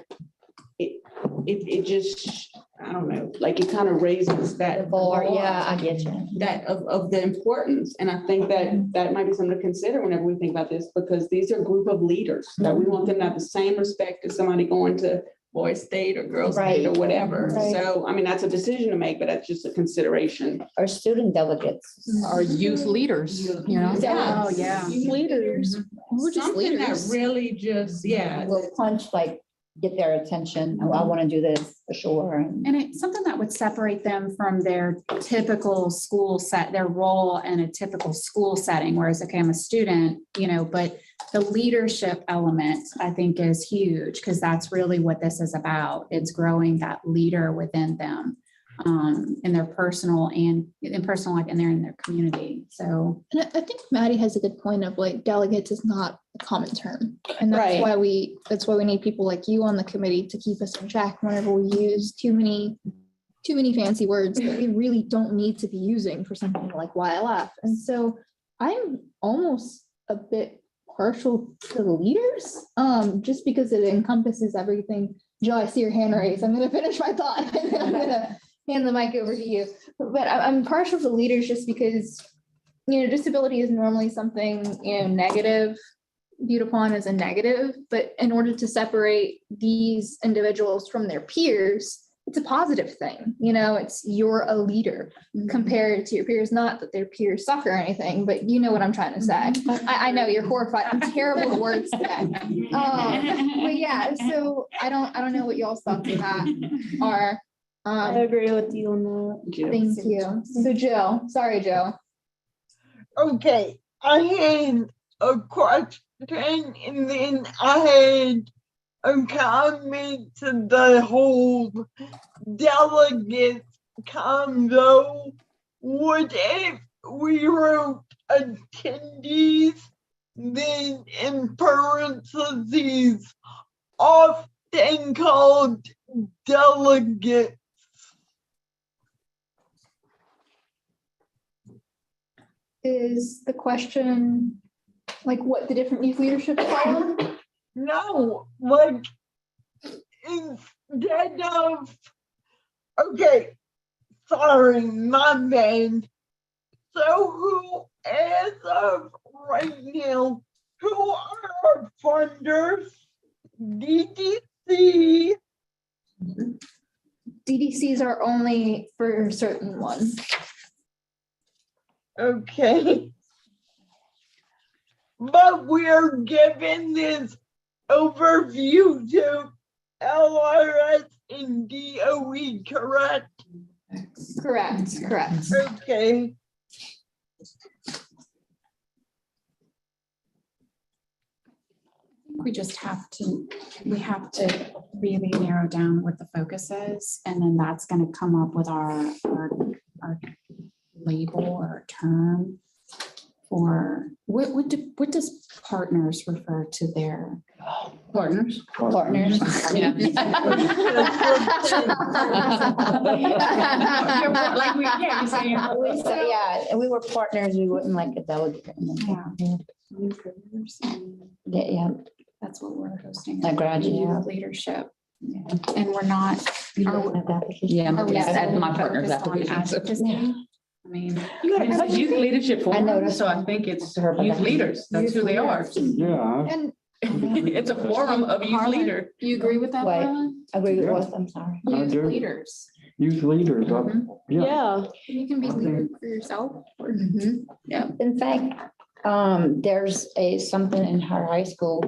it just, I don't know, like it kind of raises that. Yeah, I get you. That of the importance. And I think that might be something to consider whenever we think about this, because these are a group of leaders that we want them to have the same respect as somebody going to boys state or girls state or whatever. Right. So, I mean, that's a decision to make, but that's just a consideration. Our student delegates. Our youth leaders, you know? Oh, yeah. Leaders. We're just Something that leaders. really just, yeah. Will punch, like, get their attention. Oh, I want to do this for sure. And it's something that would separate them from their typical school set, their role in a typical school setting, whereas, okay, I'm a student, you know, but the leadership element, I think, is huge because that's really what this is about. It's growing that leader within them in their personal and in personal life and they're in their community. So. And I think Maddie has a good point of like delegates is not a common term. And that's Right. why we need people like you on the committee to keep us in check whenever we use too many fancy words that we really don't need to be using for something like YLF. And so I'm almost a bit partial to the leaders, just because it encompasses everything. Joe, I see your hand raised. I'm gonna finish my thought. And then I'm gonna hand the mic over to you. But I'm partial to leaders just because, you know, disability is normally something, you know, negative, viewed upon as a negative, but in order to separate these individuals from their peers, it's a positive thing. You know, it's you're a leader compared to your peers, not that their peers suck or anything, but you know what I'm trying to say. I know you're horrified. I'm terrible with words today. But yeah, so I don't know what y'all's thoughts on that are. I agree with you on that. Thank you. So Jill, sorry, Joe. Okay, I had a question and then I had a comment to the whole delegate combo. What if we wrote attendees, then in parentheses, often called delegates? Is the question like what the different youth leadership follow? No, like instead of, okay, sorry, my bad. So who, as of right now, who are our funders? DDC. DDCs are only for certain ones. Okay. But we are given this overview to LRS and DOE, correct? Correct. Okay. We have to really narrow down what the focus is, and then that's gonna come up with our label or term for, what does partners refer to their? Partners. Partners. Yeah. Yeah, and we were partners, we wouldn't like a delegate. Yeah, That's what we're hosting. I graduate. Youth Leadership. And we're not. You are don't we- have application. Yeah, are we yeah, still that's my partner's focused on application. advocacy? I mean. It's youth leadership I know, forum, that's so I why. think it's Her, but youth that's- leaders. That's who they are. Yeah. And It's a forum of youth Harlan, leader. Do you agree with that, Wait. Harlan? Agree with Yeah. what, I'm sorry. I Youth do. leaders. Youth leaders, yeah. Yeah. You can be leader for yourself. In fact, there's something in her high school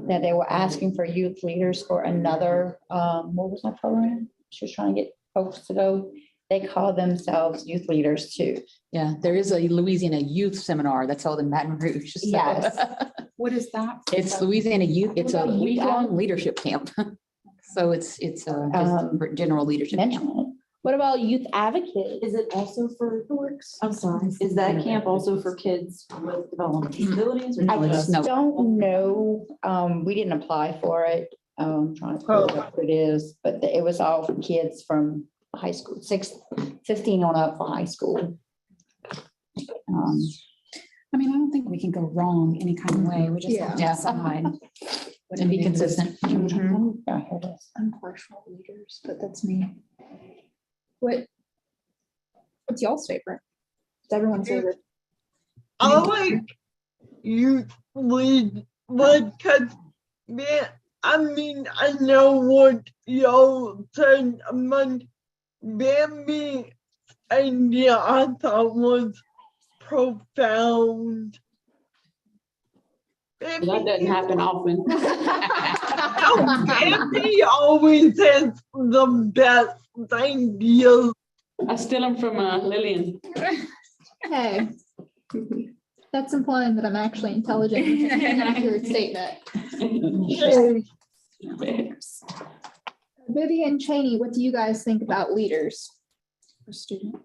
that they were asking for youth leaders for another, what was that program? She was trying to get folks to go. They call themselves youth leaders too. Yeah, there is a Louisiana Youth Seminar that's held in Baton Rouge. so- Yes. What is that? It's Louisiana Youth, it's a What about youth week-long leadership camp. So it's just for general leadership camp. Mention it. What about youth advocate? Is it also for, I'm sorry, is that camp also for kids with developmental disabilities? or I just- No. don't know. We didn't apply for it. Trying to pull it up what it is, but it was all for kids from high school, 15 on up for high school. I mean, I don't think we can go wrong any kind of way. We just have to Yeah. decide. what And be it is. consistent. Yeah, here it is. Impartial leaders, but that's me. What's y'all's favorite? It's everyone's favorite. I like youth lead, because, man, I mean, I know what y'all said, but Bambi's idea I thought was profound. That doesn't happen often. Bambi always has the best ideas. I steal them from Lillian. Hey, that's implying that I'm actually intelligent. which is an inaccurate statement. Vivian Cheney, what do you guys think about leaders? For student.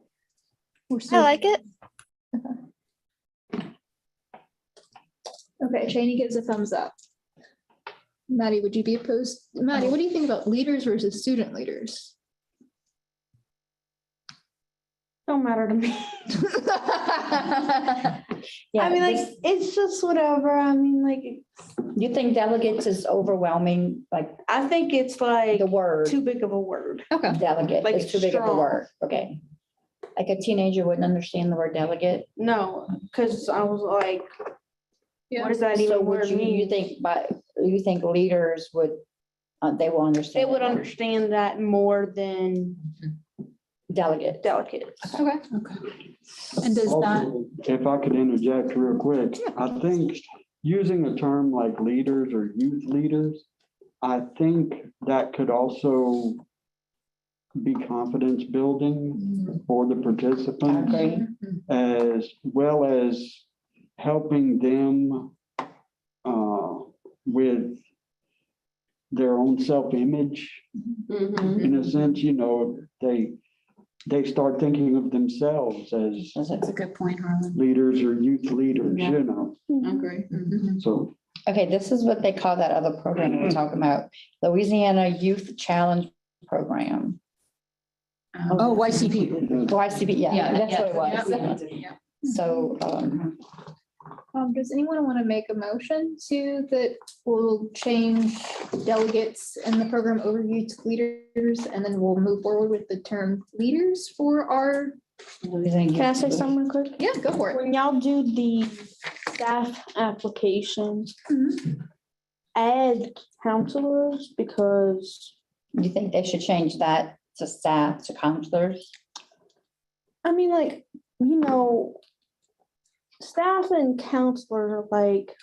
I like it. Okay, Cheney gives a thumbs up. Maddie, would you be opposed? Maddie, what do you think about leaders versus student leaders? Don't matter to me. Yeah, I mean, like, it's just whatever. I mean, like, you think delegates is overwhelming, like I think it's like the word too big of a word. Okay. delegate like is too big of a strong. word? Okay. Like a teenager wouldn't understand the word delegate. No, because I was like, what does that So even would word you mean? you think leaders would, they will understand? They would that word. understand that more than Delegate. delegates. Okay. And does that, Also, if I could interject real quick, I think using a term like leaders or youth leaders, I think that could also be confidence building for the I participants, agree. as well as helping them with their own self-image. In a sense, they start thinking of themselves as that's a good point, Harlan. leaders or youth leaders, I agree. So Okay, this is what they call that other program we're talking about, Louisiana Youth Challenge Program. Oh, YCP. YCB, yeah, that's what it was. Yeah. So, Does anyone want to make a motion that will change delegates in the program overview to leaders, and then we'll move forward with the term leaders for our, Can I say something real quick? yeah, go for it. When y'all do the staff applications, Mhm. add counselors, because, you think they should change that to staff, to counselors? I mean, like, staff and counselors are like,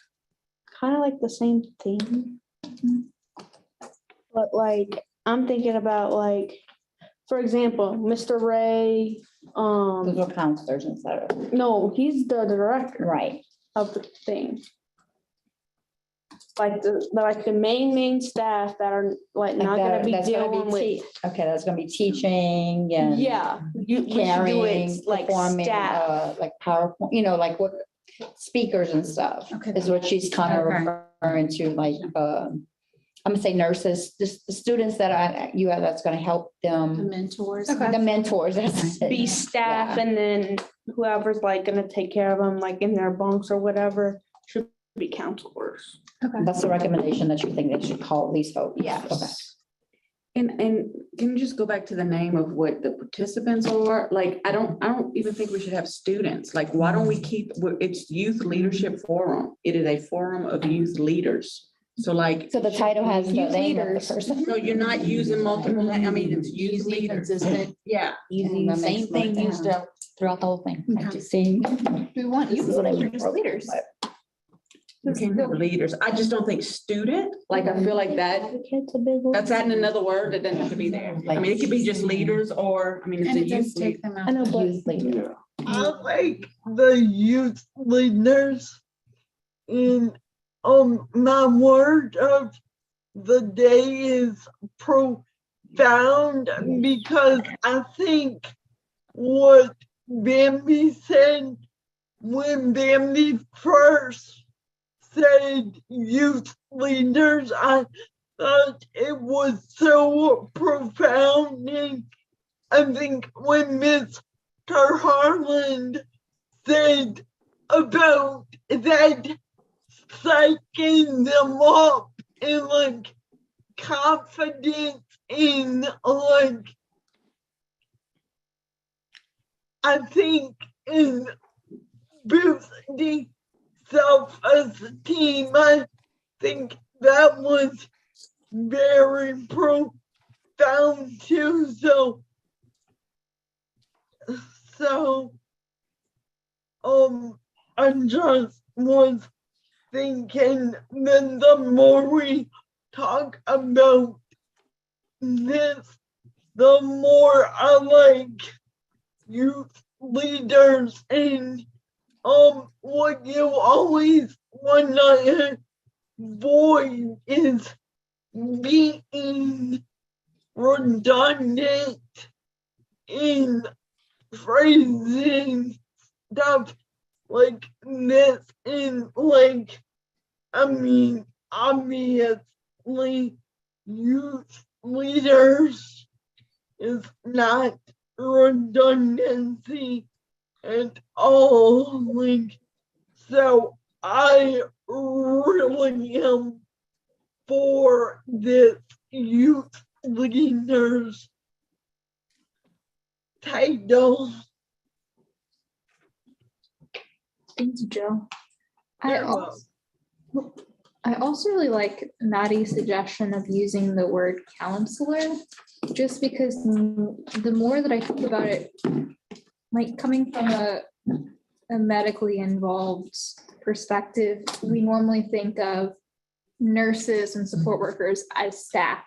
kind of like the same thing. But like, I'm thinking about like, for example, Mr. Ray, Those are counselors instead of, no, he's the director right. of the thing. Like the main staff that are like not gonna be dealing with. Okay, that's gonna be teaching and. Yeah, we should do Carrying, it like performing, staff. like PowerPoint, like what speakers and stuff Okay. is what she's kind of Okay. referring to, like, I'm gonna say nurses, just the students that's gonna help The them, mentors. the mentors. that's it. Be staff, Yeah. and then whoever's like gonna take care of them, like in their bunks or whatever, should be counselors. That's the recommendation that you think they should call these folks. Yes. Okay. And can you just go back to the name of what the participants are? Like, I don't even think we should have students. Like, why don't we keep, it's Youth Leadership Forum. It is a forum of youth leaders. So like. So the title has the Youth name of the leaders. person. So you're not using multiple, it's youth Easy, leaders. consistent, Yeah. easy, That same makes thing more used throughout the whole thing. I just see. We want This youth is what I leaders, mean. leaders. Leaders, I just don't think student, like, I feel like that's adding another word that doesn't have to be there. I mean, it could be just leaders or, I mean, it's And a it does youth. take them I know, out. but Yeah. I like the youth leaders in, my word of the day is profound because I think what Bambi said when Bambi first said youth leaders, I thought it was so profound. And I think when Mr. Harland said about that psyching them up and like confidence in like, I think in boosting self-esteem, I think that was very profound too. So I just was thinking that the more we talk about this, the more I like youth leaders and what you always want to avoid is being redundant in phrasing stuff like this and like, I mean, obviously youth leaders is not redundancy at all. Like, so I really am for this youth leaders title. Thanks, Joe. You're I also really like Maddie's suggestion of using the word counselor, just because the more that I think about it, like coming from a medically involved perspective, we normally think of nurses and support workers as staff.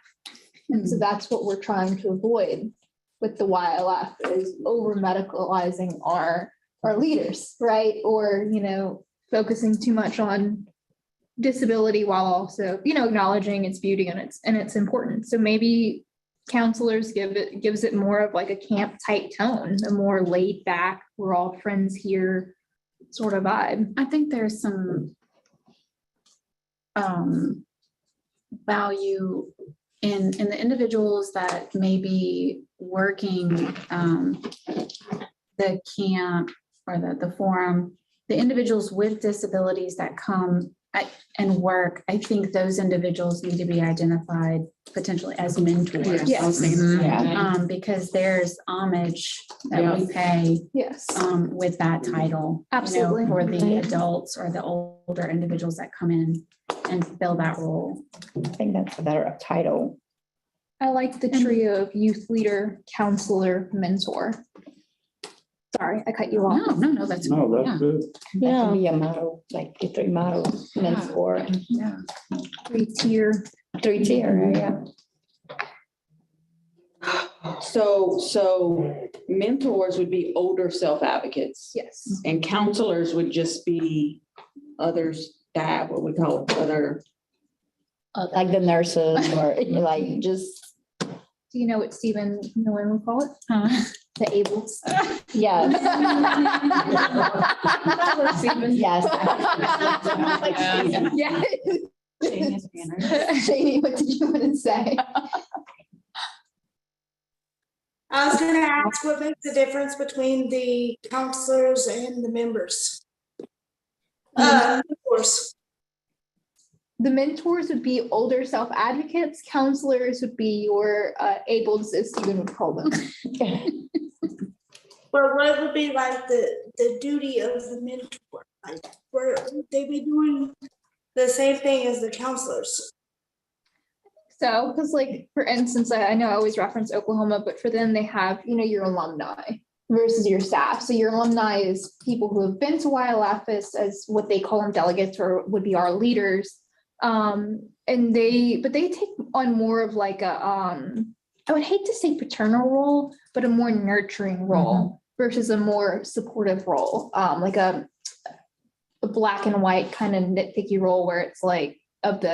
And so that's what we're trying to avoid with the YLF is over medicalizing our leaders, right? Or, focusing too much on disability while also, acknowledging its beauty and its importance. So maybe counselors gives it more of like a camp type tone, a more laid back, we're all friends here sort of vibe. I think there's some value in the individuals that may be working the camp or the forum, the individuals with disabilities that come and work. I think those individuals need to be identified potentially as mentors. Yes. Because there's homage that we pay Yes. with that title. Absolutely. For the adults or the older individuals that come in and fill that role. I think that's a better title. I like the trio of youth leader, counselor, mentor. Sorry, I cut you off. No, that's. No, that's good. That can be a model, like the three models, mentor, Yeah. 3-tier. 3-tier, yeah. So mentors would be older self-advocates. Yes. And counselors would just be other staff, what we call it, other. Like the nurses or like just, Do you know what Stephen Nguyen would call it? The ables. yes. Yeah. Shady, what did you want to say? I was gonna ask what makes the difference between the counselors and the members? Of course. The mentors would be older self-advocates. Counselors would be your ables, as Stephen would call them. But what would be like the duty of the mentor? Like, would they be doing the same thing as the counselors? So, because like, for instance, I know I always reference Oklahoma, but for them, they have, your alumni. versus your staff. So your alumni is people who have been to YLF as what they call them delegates or would be our leaders. And they take on more of like a, I would hate to say paternal role, but a more nurturing role versus a more supportive role, like a black and white kind of nitpicky role where it's like of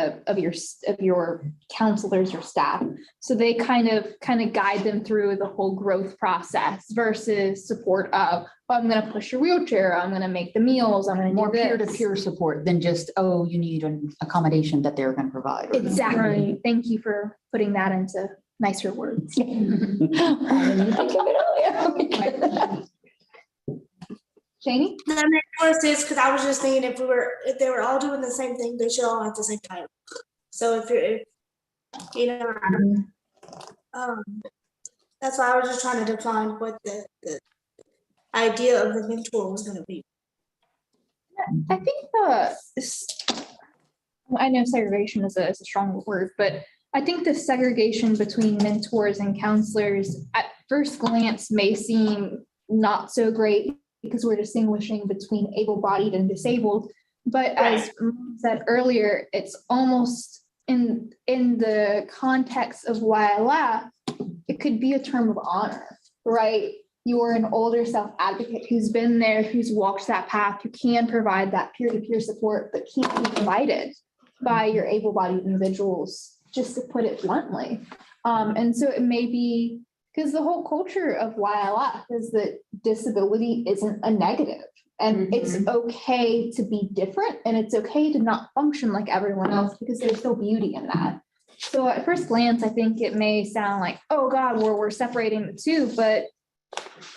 your counselors or staff. So they kind of guide them through the whole growth process versus support of, oh, I'm going to push your wheelchair, I'm going to make the meals, I'm going to More do this. peer-to-peer support than just, oh, you need an accommodation that they're going to provide. Exactly. Right. Thank you for putting that into nicer words. I didn't think of it earlier. Janie? That makes more sense, because I was just thinking if they were all doing the same thing, they should all have the same title. So if you know, that's why I was just trying to define what the idea of the mentor was gonna be. I think I know segregation is a strong word, but I think the segregation between mentors and counselors at first glance may seem not so great because we're distinguishing between able-bodied and disabled. But as Mom said earlier, it's almost in the context of YLF, it could be a term of honor, right? You're an older self-advocate who's been there, who's walked that path, who can provide that peer-to-peer support, but can't be provided by your able-bodied individuals, just to put it bluntly. And so it may be, because the whole culture of YLF is that disability isn't a negative. And it's okay to be different, and it's okay to not function like everyone else because there's still beauty in that. So at first glance, I think it may sound like, oh God, we're separating the two, but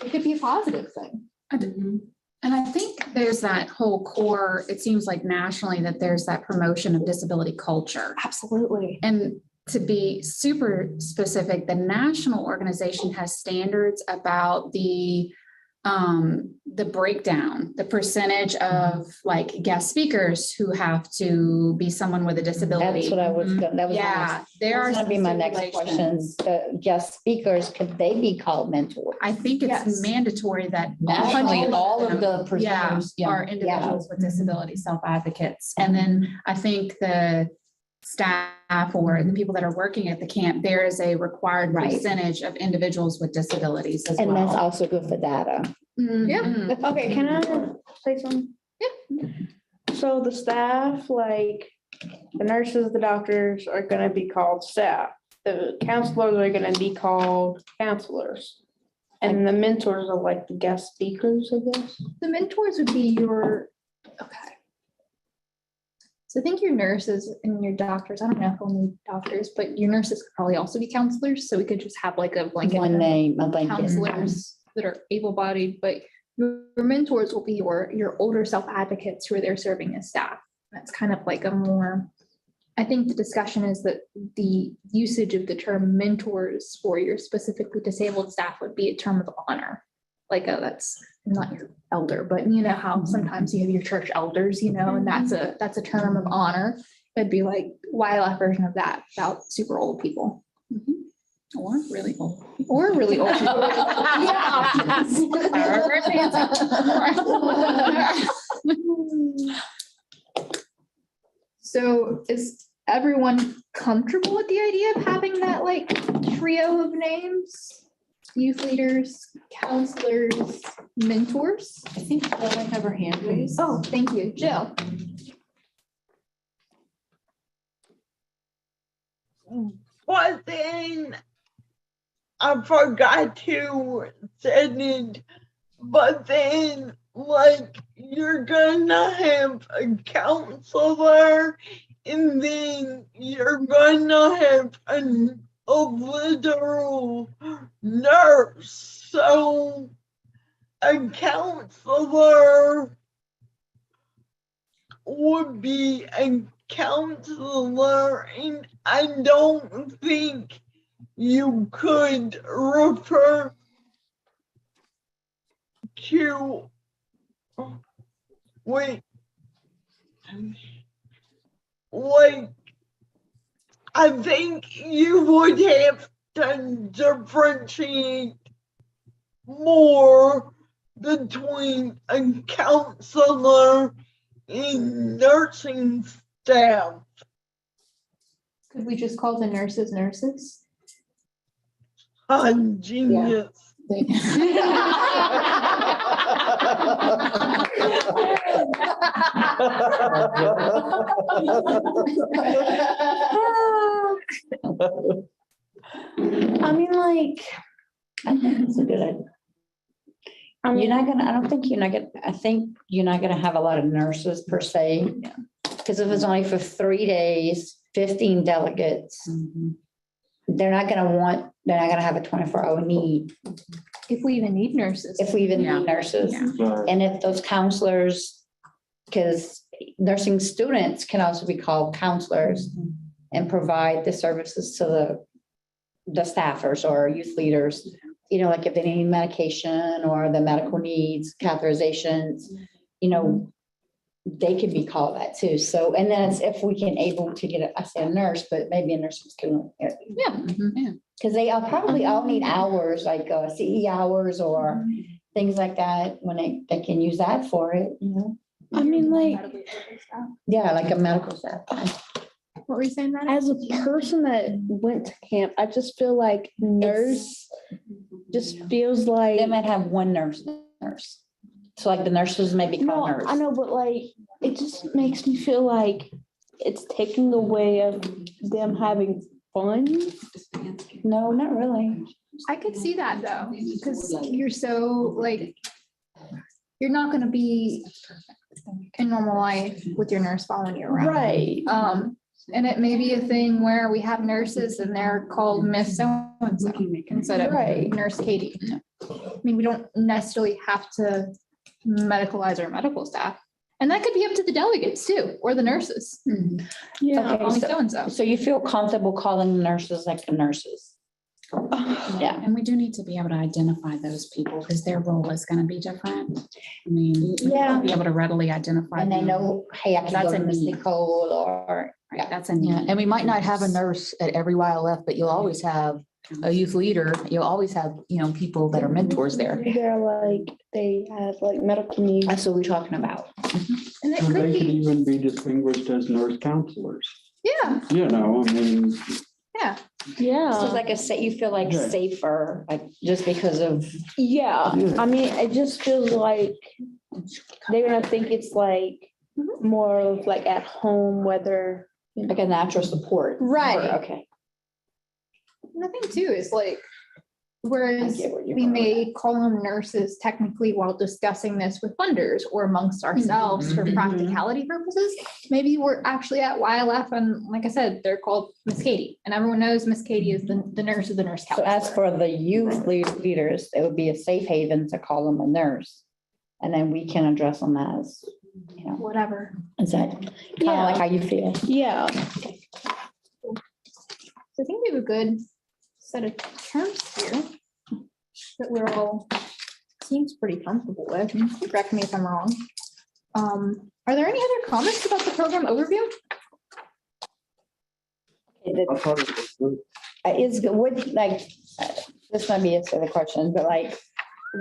it could be a positive thing. And I think there's that whole core, it seems like nationally that there's that promotion of disability culture. Absolutely. And to be super specific, the national organization has standards about the breakdown, the percentage of like guest speakers who have to be someone with a disability. That's what I was, that was. Yeah, there are Gonna be my next question. stipulations. Guest speakers, could they be called mentors? I think it's Yes. mandatory that Nationally, all of the yeah, presenters, are individuals with disability self-advocates. And then I think the staff or the people that are working at the camp, there is a required Right. percentage of individuals with disabilities as And well. that's also good for data. Yeah. Okay, can I say something? Yeah. So the staff, like the nurses, the doctors are gonna be called staff. The counselors are gonna be called counselors. And the mentors are like the guest speakers, I guess. The mentors would be okay. So I think your nurses and your doctors, I don't know if we'll need doctors, but your nurses could probably also be counselors. So we could just have like a blanket. One name, a blanket. Counselors that are able-bodied, but your mentors will be your older self-advocates who are there serving as staff. That's kind of like a more, I think the discussion is that the usage of the term mentors for your specifically disabled staff would be a term of honor. Like, oh, that's not your elder, but you know how sometimes you have your church elders, you know, and that's a term of honor. It'd be like YLF version of that about super old people. Or really old. Or really old. people. So is everyone comfortable with the idea of having that like trio of names? Youth leaders, counselors, mentors? I think Jill might have her hand raised. Oh, thank you, Jill. But then I forgot to send it, but then like you're gonna have a counselor and then you're gonna have a literal nurse. So a counselor would be a counselor, and I don't think you could refer to, wait, like, I think you would have to differentiate more between a counselor and nursing staff. Could we just call the nurses nurses? Genius. I mean, like, I think it's a good idea. You're not gonna, I don't think you're not gonna, I think you're not gonna have a lot of nurses per se. Because if it's only for 3 days, 15 delegates, they're not gonna have a 24-hour need. If we even need nurses. If we even need nurses. Right. And if those counselors, because nursing students can also be called counselors and provide the services to the staffers or youth leaders, you know, like if they need medication or the medical needs, catheterizations, you know, they could be called that too. So, and then it's if we can able to get I say a nurse, but maybe a nurse can. Yeah. Because they all probably all need hours, like CE hours or things like that, when they can use that for it, you know? I mean, like, Yeah, like a medical staff. What were you saying, Matt? as a person that went to camp, I just feel like nurse just feels like. They might have one nurse. So like the nurses may be No, called nurse. I know, but like, it just makes me feel like it's taking away of them having fun. No, not really. I could see that though, because you're so like, you're not gonna be in normal life with your nurse following you around. Right. And it may be a thing where we have nurses and they're called Miss So-and-so instead of Right. Nurse Katie. I mean, we don't necessarily have to medicalize our medical staff. And that could be up to the delegates too, or the nurses. Yeah. Okay, So-and-so. So you feel comfortable calling the nurses like the nurses? Yeah. And we do need to be able to identify those people because their role is going to be different. I mean, we Yeah. have to be able to readily identify. And they them. know, hey, I can That's go to a Miss need. Nicole or, Right, that's a Yeah, need. and we might not have a nurse at every YLF, but you'll always have a youth leader. You'll always have, you know, people that are mentors there. They're like, they have like medical needs. that's what we're talking about. And it So could they could be, even be distinguished as nurse counselors. yeah, You know, I mean, yeah. So it's Yeah. like you feel like Yeah. safer, like just because of, Yeah. Yeah. I mean, it just feels like they're gonna think it's like more of like at home, whether. like a natural support. Right. Okay. And the thing too is like, I whereas get where you're we going with may call them nurses technically while discussing this with funders or amongst ourselves for Mhm. practicality purposes, maybe we're actually at YLF and like I said, they're called Miss Katie and everyone knows Miss Katie is the nurse of the nurse So as counselor. for the youth leaders, it would be a safe haven to call them a nurse. And then we can address them as, you know, Whatever. is that kind of Yeah. like how you feel? Yeah. So I think we have a good set of terms here that we're all, seems pretty comfortable with. Correct me if I'm wrong. Are there any other comments about the program overview? I thought it was good. Is, what, like, this might be a silly question, but like,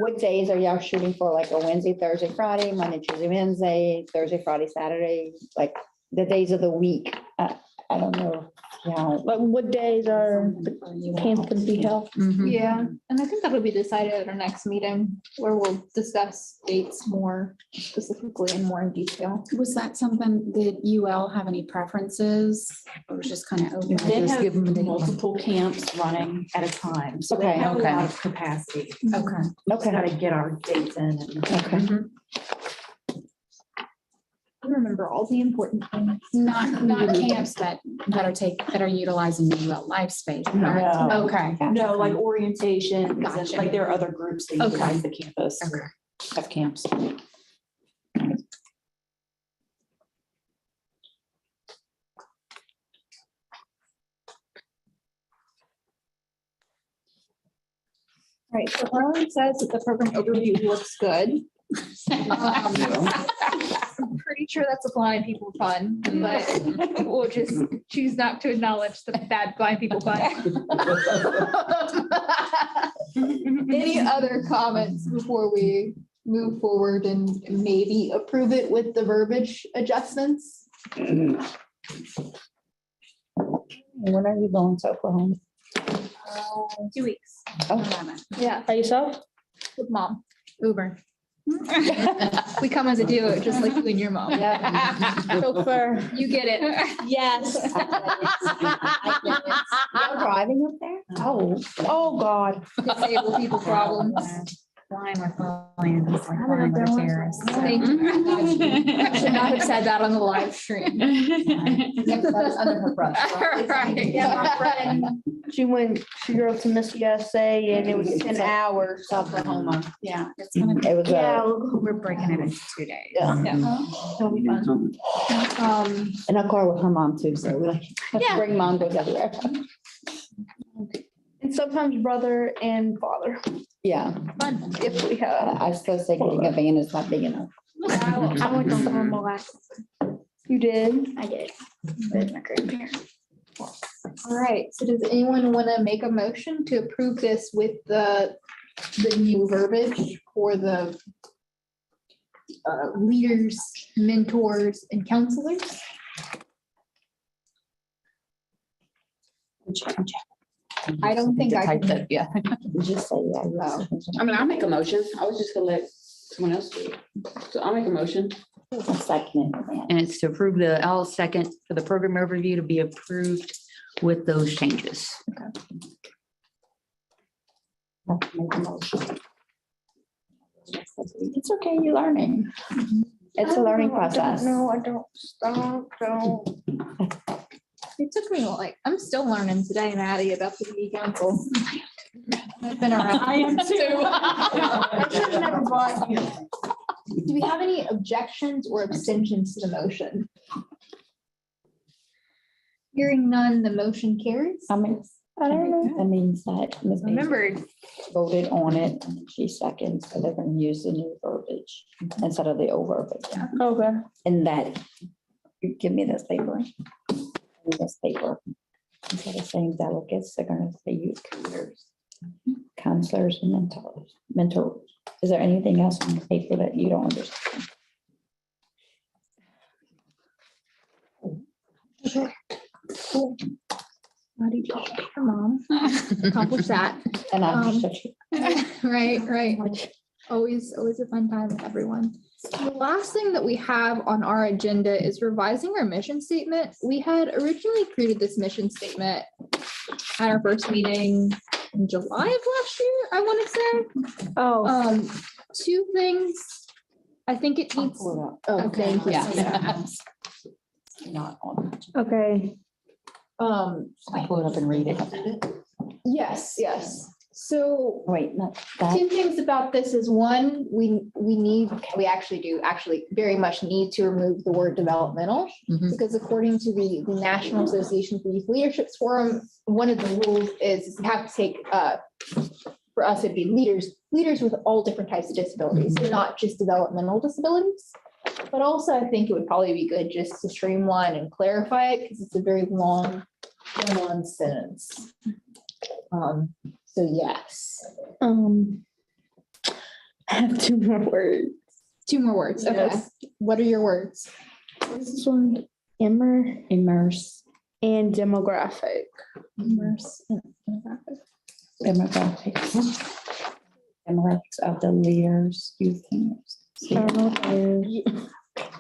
what days are y'all shooting for? Like a Wednesday, Thursday, Friday, Monday, Tuesday, Wednesday, Thursday, Friday, Saturday, like the days of the week? I don't know. Yeah. Like what days are the camp gonna be held? Yeah, and I think that'll be decided at our next meeting where we'll discuss dates more specifically and more in detail. Was that something, did UL have any preferences or was just kind of open? They Just give them a have date. multiple camps running at a time, so they Okay, have a okay. lot of capacity. Okay. We just gotta get our dates in. and- Okay. Remember all the important things. Not camps that are utilizing the UL life space. correct? No. Okay. No, like orientation, Gotcha. like there are other groups that Okay. utilize the campus, Okay. have camps. All right, so Harlan says that the program overview looks good. I'm pretty sure that's a blind people fun, but we'll just choose not to acknowledge the bad blind people fun. Any other comments before we move forward and maybe approve it with the verbiage adjustments? When are you going to Oklahoma? 2 weeks. Oh, Yeah, By yourself? with mom. Uber. We come as a duo, just like you and your mom. Chauffeur. You get it. Yes. You're driving up there? Oh, God. Disabled people problems. Flying with lions, like flying with a terrorist. Thank you. I should not have said that on the live stream. That's under her breath. Right. Yeah, my friend, she drove to Miss USA and it was 10 hours. Oklahoma. Yeah, it's gonna be, It was, Yeah, we're breaking it into 2 days. It'll be fun. in a car with her mom too, so we like, have to bring mom goes everywhere. and sometimes brother and father, Yeah, Fun. if we have. I still say getting a van is not big enough. I went to Oklahoma last. You did? I did. With my grandparents. All right, so does anyone want to make a motion to approve this with the new verbiage for the leaders, mentors, and counselors? I don't think I Type can. that, yeah. Just say, yeah. yes. I mean, I'll make a motion. I was just gonna let someone else do it. So I'll make a motion. A second. And it's to approve I'll second for the program overview to be approved with those changes. It's okay, you're learning. It's a learning process. No, I don't. Stop, don't. It took me I'm still learning today, Maddie, about the city council. I've been around. I am too. I should have never bought you. Do we have any objections or abstentions to the motion? Hearing none, the motion carries. I mean, I don't know. that means that Ms. Bates Remember, voted on it and she seconds, so they're gonna use the new verbiage instead of the old verbiage. Okay. And that, you give me this paper. Give me this paper. Instead of saying delegates, they're gonna say youth careers, counselors and mentors. Is there anything else on the paper that you don't understand? okay, cool. Maddie, her mom accomplished that. And I Um, just, Right. Always a fun time with everyone. The last thing that we have on our agenda is revising our mission statement. We had originally created this mission statement at our first meeting in July of last year, I want to say. Oh, Two things. I think it needs. pull Oh, thank you. Yeah. not on. okay. I'll pull it up and read it. Yes. So Wait, not that. two things about this is one, we actually very much need to remove the word developmental. Mhm. Because according to the National Association for Youth Leaderships Forum, one of the rules is you have to take, for us, it'd be leaders with all different types of disabilities, so not just developmental disabilities. But also, I think it would probably be good just to streamline and clarify it, because it's a very long sentence. So yes, I have two more words. two more words. Okay. Yes. What are your words? This one, immerse and demographic. Immerse and demographic. Demographics of the leaders, youth. teams. I don't know what that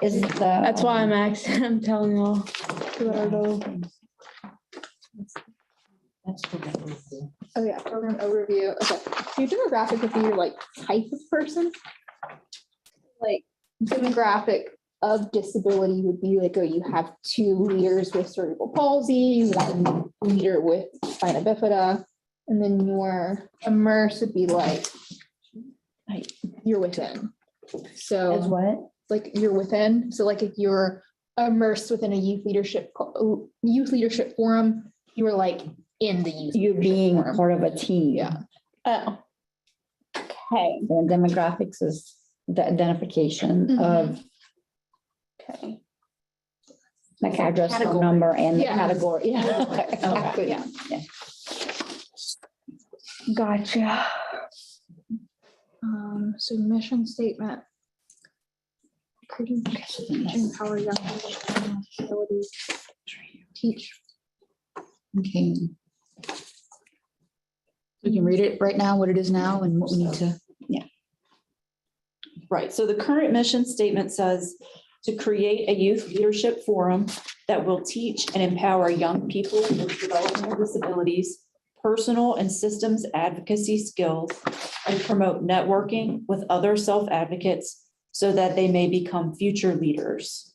is. Is the. That's why I'm asking, I'm telling y'all. 'Cause I don't know. That's what that is. Oh, yeah, program overview. Okay. So your demographic would be your type of person. Like demographic of disability would be oh, you have two leaders with cerebral palsy, one leader with spina bifida, and then your immerse would be you're within. As So what? you're within. So if you're immersed within a youth leadership forum, you were in the youth. You're being forum. part of a team. Yeah. Oh. Okay. And demographics is the identification of Okay. like address, phone Category. number and the Yeah. category. Yeah. Okay, Exactly. yeah. Yeah. Gotcha. So mission statement. Empower young people, abilities, teach. Okay. We can read it right now, what it is now and what we need to. Right, so the current mission statement says to create a youth leadership forum that will teach and empower young people with developmental disabilities, personal and systems advocacy skills, and promote networking with other self-advocates so that they may become future leaders.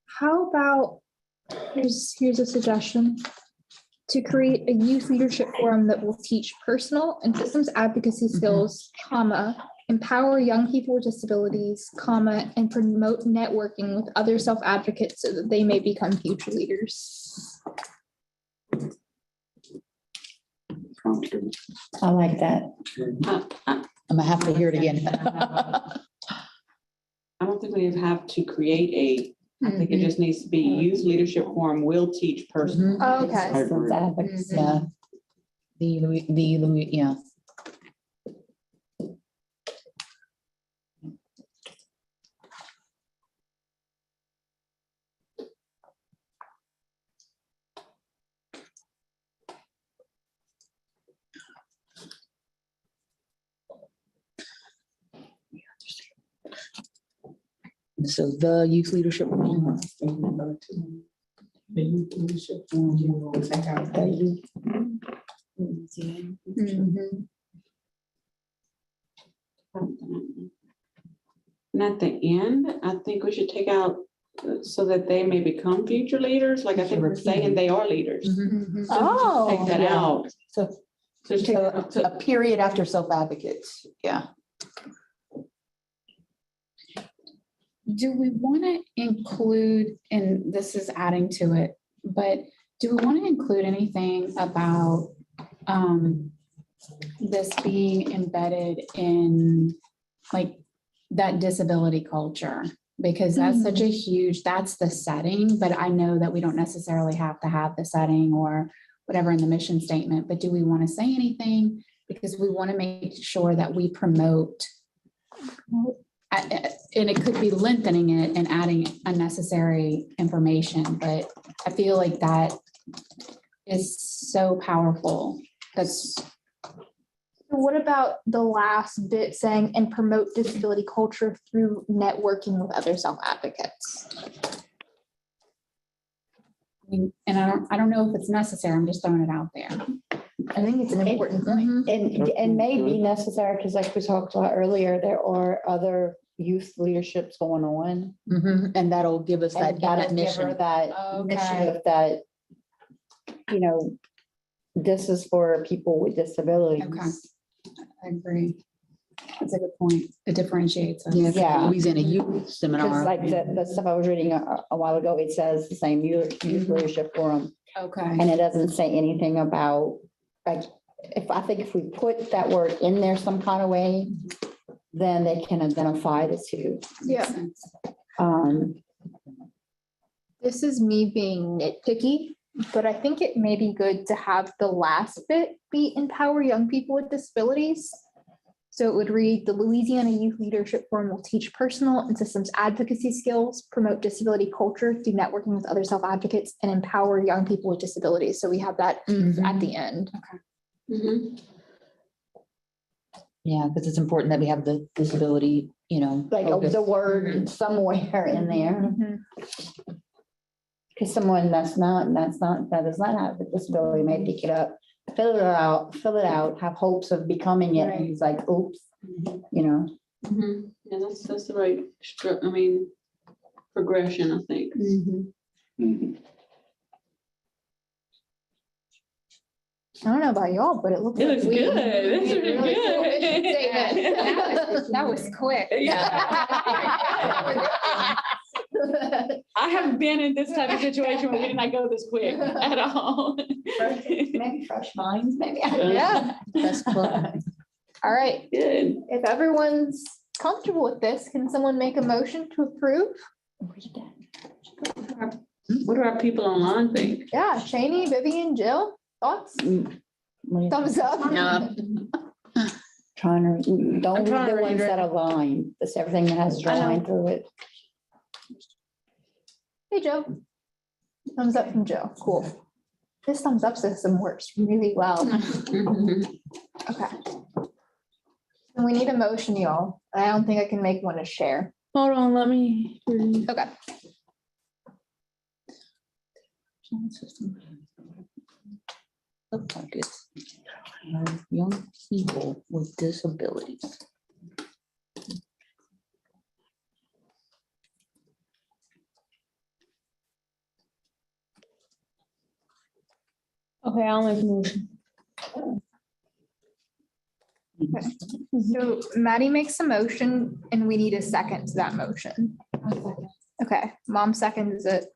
How about, here's a suggestion. To create a youth leadership forum that will teach personal and systems advocacy skills, comma, empower young people with disabilities, comma, and promote networking with other self-advocates so that they may become future leaders. I like that. I'm gonna have to hear it again. I don't think we have to create I think it just needs to be youth leadership forum will teach person. Oh, okay. I agree. Yeah. Yeah. So the youth leadership. The youth leadership forum, you will take out the youth. And at the end, I think we should take out so that they may become future leaders. Like I think we're saying they are leaders. Oh. Take that out. So Just take So out. a period after self-advocates, yeah. Do we want to include, and this is adding to it, but do we want to include anything about this being embedded in like that disability culture? Because that's such a huge, that's the setting, but I know that we don't necessarily have to have the setting or whatever in the mission statement, but do we want to say anything? Because we want to make sure that we promote, and it could be lengthening it and adding unnecessary information, but I feel like that is so powerful. That's. What about the last bit saying and promote disability culture through networking with other self-advocates? And I don't know if it's necessary. I'm just throwing it out there. I think it's an important point. And may be necessary, because like we talked about earlier, there are other youth leaderships going on. And that'll give us that And that'll give her mission. that initiative that, you know, this is for people with disabilities. Okay. I agree. That's a good point. It differentiates us. Yeah. Louisiana Youth Because Seminar. like the stuff I was reading a while ago, it says the same youth leadership forum. Okay. And it doesn't say anything about, like, I think if we put that word in there some kind of way, then they can identify the two. Yeah. This is me being nitpicky, but I think it may be good to have the last bit be empower young people with disabilities. So it would read, the Louisiana Youth Leadership Forum will teach personal and systems advocacy skills, promote disability culture through networking with other self-advocates, and empower young people with disabilities. So we have that at the end. Yeah, because it's important that we have the disability, you know. Like focus. the word somewhere in there. Because someone that does not have a disability may pick it up, fill it out, have hopes of becoming it, and he's like, oops, you know. Yeah, that's the right, progression, I think. I don't know about y'all, but it looks. It like looks we- good. we It's made a really cool good. mission statement. That was quick. I haven't been in this type of situation where we did not go this quick at all. Maybe fresh minds, maybe. Yeah. That's cool. All right. Good. If everyone's comfortable with this, can someone make a motion to approve? What do our people online think? Yeah, Shani, Vivian, Jill, thoughts? Thumbs up? Trying to, don't trying read to the read ones it. that are lined, it's everything that has a line through it. Hey, Joe. Thumbs up from Joe. Cool. This thumbs up system works really well. Okay. And we need a motion, y'all. I don't think I can make one to share. Hold on, let me. Okay. Look like it's young people with disabilities. Okay, I'll make a motion. So Maddie makes a motion and we need a second to that motion. Okay, Mom seconds it.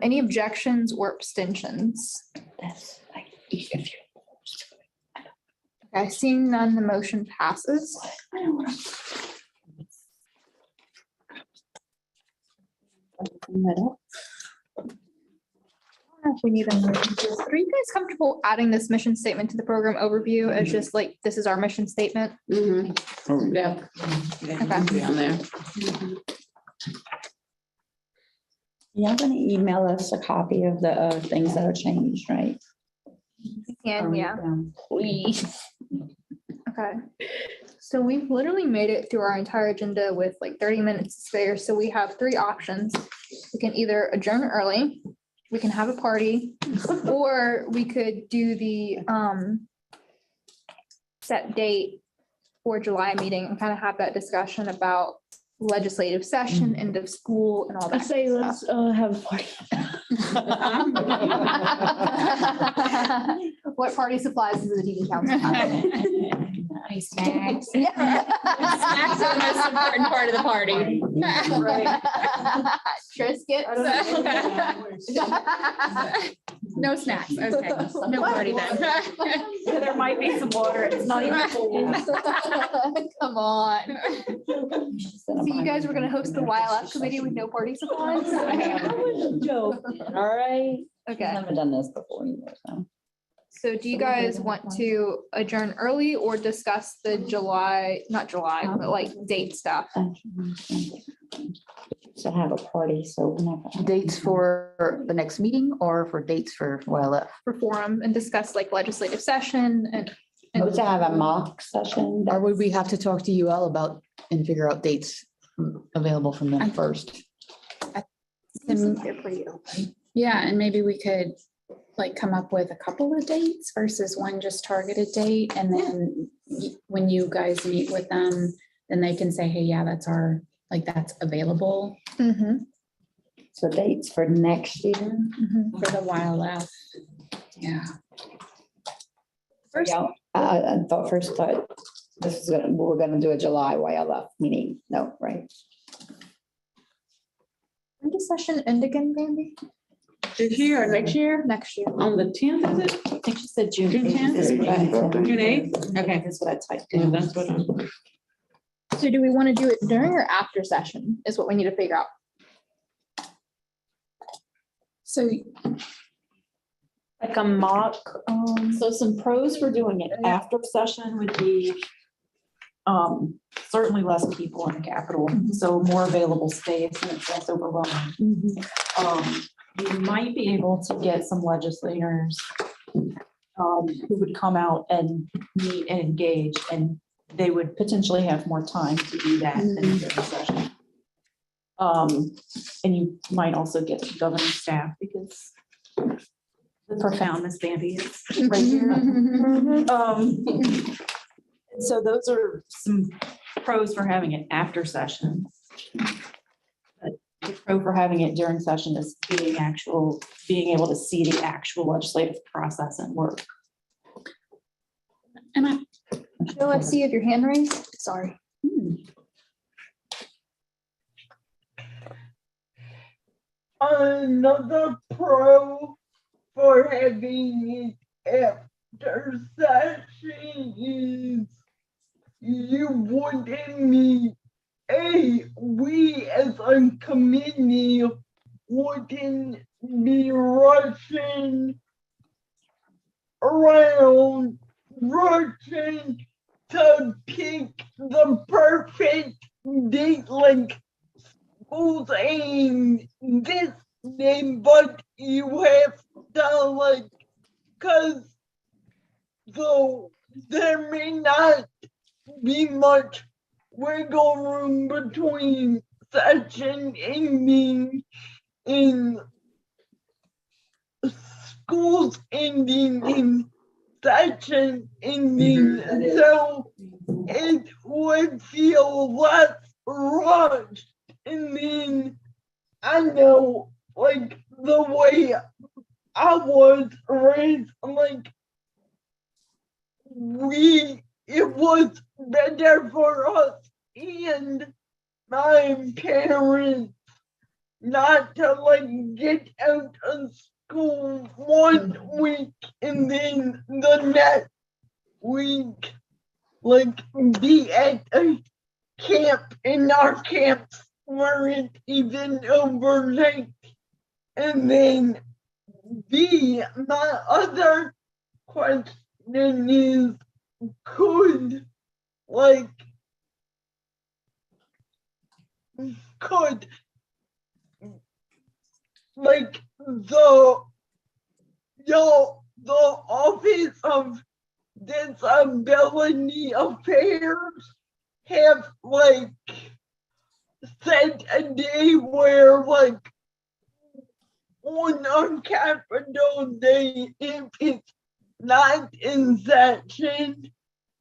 Any objections or abstentions? That's like, if you. Okay, seeing none, the motion passes. If we need a motion. Are you guys comfortable adding this mission statement to the program overview as just like, this is our mission statement? Mhm. Yeah. Okay. Be on there. You're gonna email us a copy of the things that are changed, right? And yeah, Please. okay. So we've literally made it through our entire agenda with like 30 minutes to spare. So we have three options. We can either adjourn early, we can have a party, or we could do the set date for July meeting and kind of have that discussion about legislative session, end of school and all I that. say good let's have a party. stuff. What party supplies does the TV council have? Nice snacks. Snacks are the most important part of the party. Triscuits. No snacks, okay. No party then. There might be some water. It's not even cold. Come on. So you guys were gonna host the YLF committee with no party supplies? Joke, all right? I Okay, haven't done this before either, so. so do you guys want to adjourn early or discuss the not July, but like date stuff? So have a party, so whenever. Dates for the next meeting or for dates for YLF? For forum and discuss like legislative session and. Hope to have a mock session. Or would we have to talk to UL about and figure out dates available from them first? Seems like they're pretty open. Yeah, and maybe we could like come up with a couple of dates versus one just targeted date. And then when you guys meet with them, then they can say, hey, yeah, that's that's available Mhm, So dates for next year. mhm. for the YLF. Yeah. Yeah, I thought this is gonna, we're gonna do a July YLF meeting. No, right? When does session end again, Randy? This year or next year? Next year. On the 10th, is it? I think she said June. June 10th? 8th is what I- June 8th? Okay. That's what I typed Yeah, in. that's what I'm. So do we want to do it during or after session is what we need to figure out. So Like a mock, so some pros for doing it after session would be certainly less people in the Capitol, so more available space and it's less overwhelming. You might be able to get some legislators who would come out and meet and engage, and they would potentially have more time to do that than during the session. And you might also get the governing staff because the profound Miss Bambi is right here. So those are some pros for having it after session. But the pro for having it during session is being able to see the actual legislative process and work. and I, Jill, I see you have your hand raised. Sorry. Another pro for having it after session is you wouldn't need we as a committee wouldn't be rushing around, rushing to pick the perfect date, like schools and this day, but you have to like, cause so there may not be much wiggle room between session ending in schools ending in session ending, so it would feel less rushed. And then I know, like, the way I was raised, like, it was better for us and my parents not to like get out of school one week and then the next week like be at a camp, and our camps weren't even overnight. And then my other question is, could like the Office of Disability Affairs have like set a day where like on Capital Day, if it's not in session,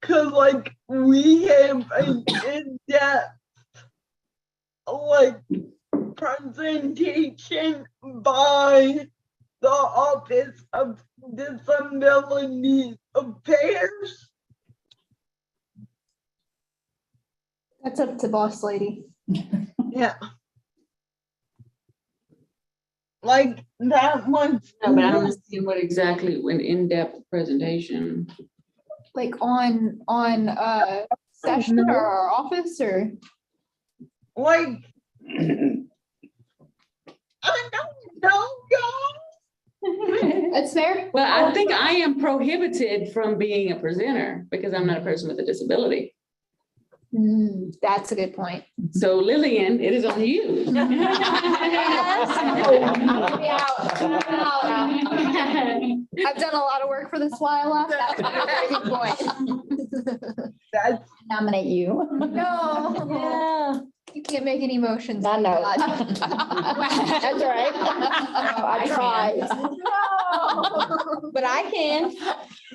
cause like we have an in-depth like presentation by the Office of Disability Affairs. That's up to boss lady. Yeah. Like that much. No, but I don't understand what exactly an in-depth presentation. Like on session or our office or? Like, I don't know, y'all. That's fair. Well, I think I am prohibited from being a presenter because I'm not a person with a disability. That's a good point. So Lillian, it is on you. I've done a lot of work for this YLF. That's a very good point. That's Nominate you. No. Yeah. You can't make any motions. I know. God. That's right. I tried. No. But I can.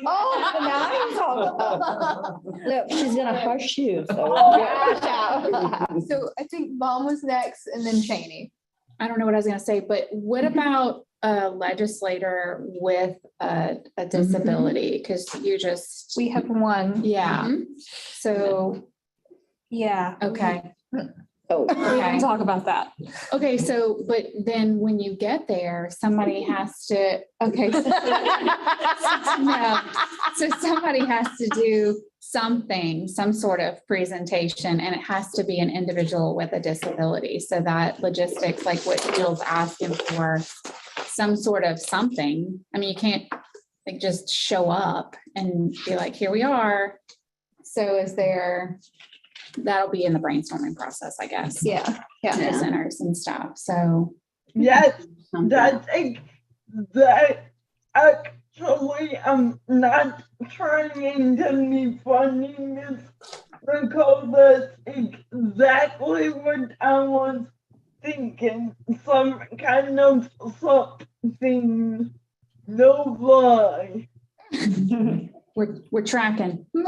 Oh, but now I can talk. Look, she's gonna hush you. So watch out. So I think Mom was next and then Cheney. I don't know what I was gonna say, but what about a legislator with a disability? Because you just, We have one. yeah, So, yeah. okay. Oh, Okay. We can talk about that. Okay, so, but then when you get there, somebody has to, okay. No, so somebody has to do something, some sort of presentation, and it has to be an individual with a disability. So that logistics, like what Jill's asking for, some sort of something. I mean, you can't like just show up and be like, here we are. So is there, that'll be in the brainstorming process, I guess. Yeah. Presenters and stuff, so. yes, that's that actually I'm not trying to be funny, Miss Nicole. That's exactly what I was thinking. Some kind of something. No lie. We're tracking. We're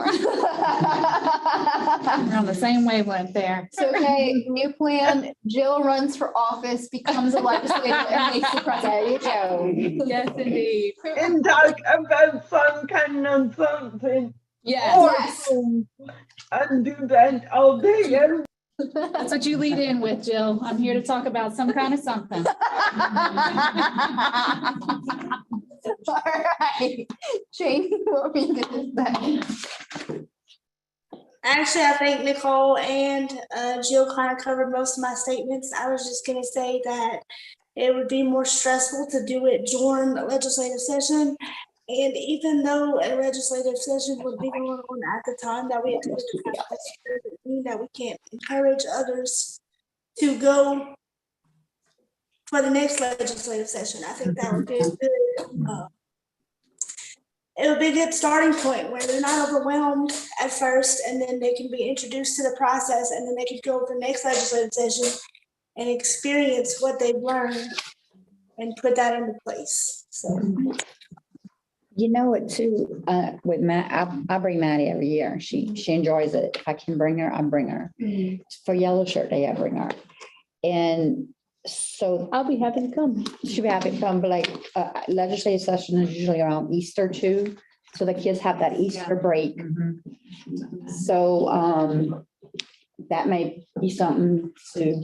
on the same wavelength there. So, okay, new plan. Jill runs for office, becomes a legislator and makes the president. there you go. Yes, indeed. And talk about some kind of something. Yes, Awesome. I do that all day. that's what you lead in with, Jill. I'm here to talk about some kind of something. All right. Jane, what were you gonna say? Actually, I think Nicole and Jill kind of covered most of my statements. I was just gonna say that it would be more stressful to do it during the legislative session. And even though a legislative session would be going on at the time that we attended the conference, it doesn't mean that we can't encourage others to go for the next legislative session. I think that would be a good, it would be a good starting point where they're not overwhelmed at first, and then they can be introduced to the process, and then they could go to the next legislative session and experience what they've learned and put that into place. So. You know what too, with Matt, I bring Maddie every year. She enjoys it. If I can bring her, I bring her. For Yellow Shirt Day, I bring her. And so I'll be happy to come. she'll be happy to come, but like legislative session is usually around Easter too. So the kids have that Easter break. So that may be something to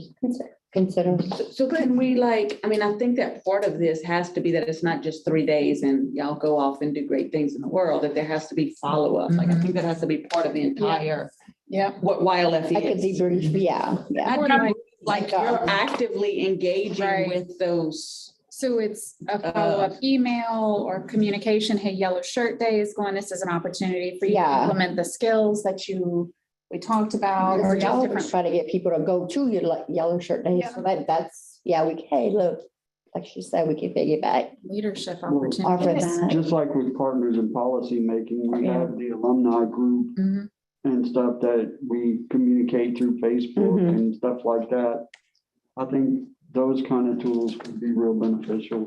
consider. So can we like, I mean, I think that part of this has to be that it's not just 3 days and y'all go off and do great things in the world, that there has to be follow-up. Like, I think that has to be part of the entire, what YLF I could is. debrief, yeah. Like you're actively engaging Right. with those. So it's a follow-up email or communication, hey, Yellow Shirt Day is going, this is an opportunity for you to Yeah. implement the skills that we taled about, or Or just y'all different. try to get people to go to your Yellow Shirt Day. So that's, hey, look, like she said, we can piggyback. Leadership Well, Offer opportunities. that. Just like with partners in policy making, we Yeah. have the alumni group Mhm. and stuff that we communicate through Facebook Mhm. and stuff like that. I think those kind of tools could be real beneficial.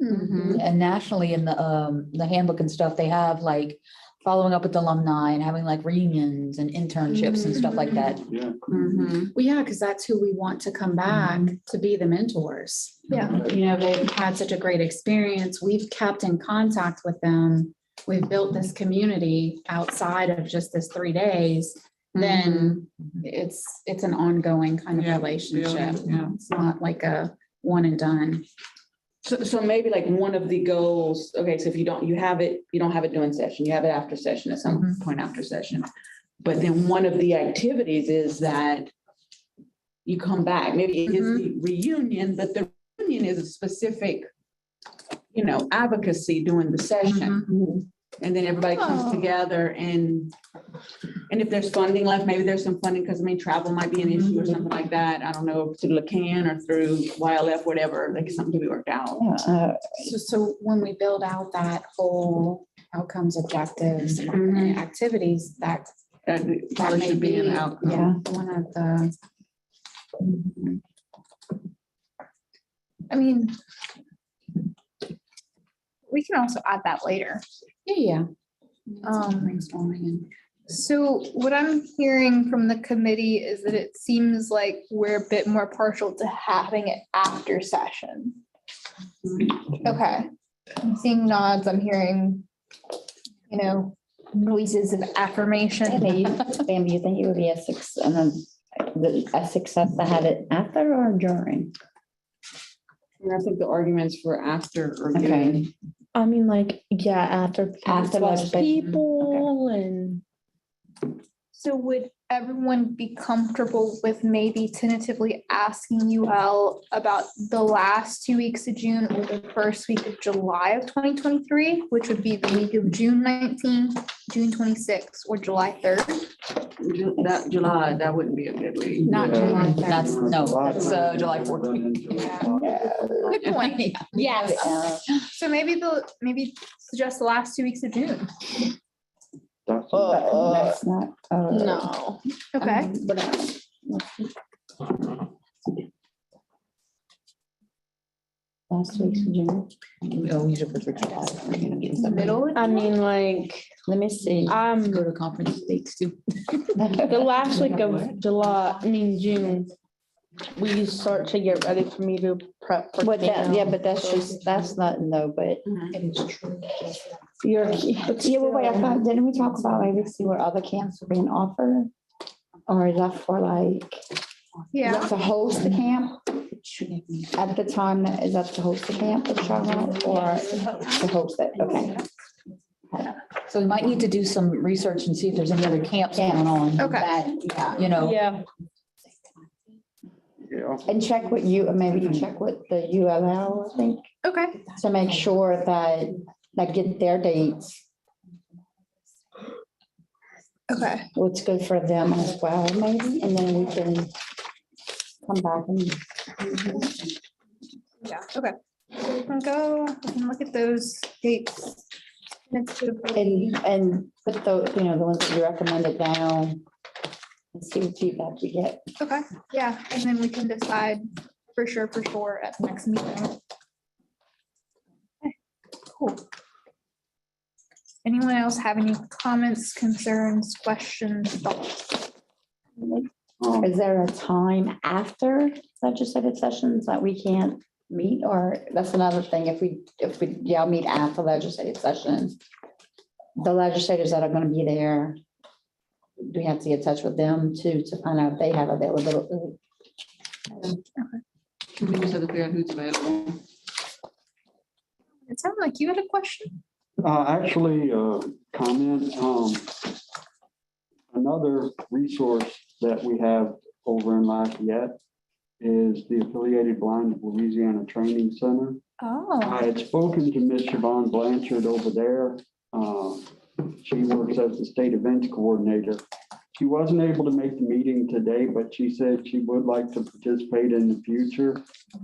Mhm. And nationally in the handbook and stuff, they have like following up with alumni and having like reunions and internships and stuff like that. Yeah. Mhm. Well, yeah, because that's who we want to come back to be the mentors. Yeah. You know, they've had such a great experience. We've kept in contact with them. We've built this community outside of just this 3 days. Then it's an ongoing kind of relationship. It's not like a one and done. So maybe like one of the goals, okay, so if you don't have it during session, you have it after session at some point after session. But then one of the activities is that you come back, maybe it is the reunion, but the reunion is a specific, advocacy during the session. And then everybody comes together and if there's funding left, maybe there's some funding, because travel might be an issue or something like that. I don't know, through LaCan or through YLF, whatever, like something to be worked out. So when we build out that whole outcomes, objectives, and activities, that Probably may should be an outcome. Yeah. one of the. I mean, we can also add that later. Yeah. Brainstorming and. So what I'm hearing from the committee is that it seems like we're a bit more partial to having it after session. Okay, I'm seeing nods, I'm hearing, noises of affirmation. Bambi, you think it would be a success to have it after or during? I think the arguments for after are good. Okay. I mean, after After less legislation. people and. So would everyone be comfortable with maybe tentatively asking UL about the last 2 weeks of June or the first week of July of 2023, which would be the week of June 19th, June 26th, or July 3rd? That July, that wouldn't be a good week. Not Yeah. July. That's July 14th. Good point. Yes. So maybe suggest the last 2 weeks of June. That's not. No. Okay. Last week's of June. Oh, you should put your Middle. I mean, Let me see. Go to conference dates too. the last week of June, we start to get ready for me to prep. For But camp. but that's not, but It is true. wait, I thought, didn't we talk about maybe see what other camps are being offered? Or is that for to host the camp at the time, is that to host the camp in Charlotte or to host it? Okay. So we might need to do some research and see if there's any other camps going on. Okay. That, you know, Yeah, Yeah. And check with you, maybe you check with the ULL, I think, Okay. to make sure that get their dates, Okay. what's good for them as well, maybe, and then we can come back and. Yeah, okay. So we can look at those dates. Next to the- And put those, the ones that you recommended down and see what feedback we get. Okay, yeah, and then we can decide for sure at the next meeting. Okay, cool. Anyone else have any comments, concerns, questions, thoughts? Is there a time after legislative sessions that we can't meet, or that's another thing, if we meet after legislative sessions? The legislators that are gonna be there, do we have to get in touch with them to find out if they have availability? Can we just have to figure out who's available? It sounded like you had a question. Actually, comment, another resource that we have over in Lafayette is the Affiliated Blind of Louisiana Training Center. Oh. I had spoken to Ms. Siobhan Blanchard over there. She works as the state events coordinator. She wasn't able to make the meeting today, but she said she would like to participate in the future.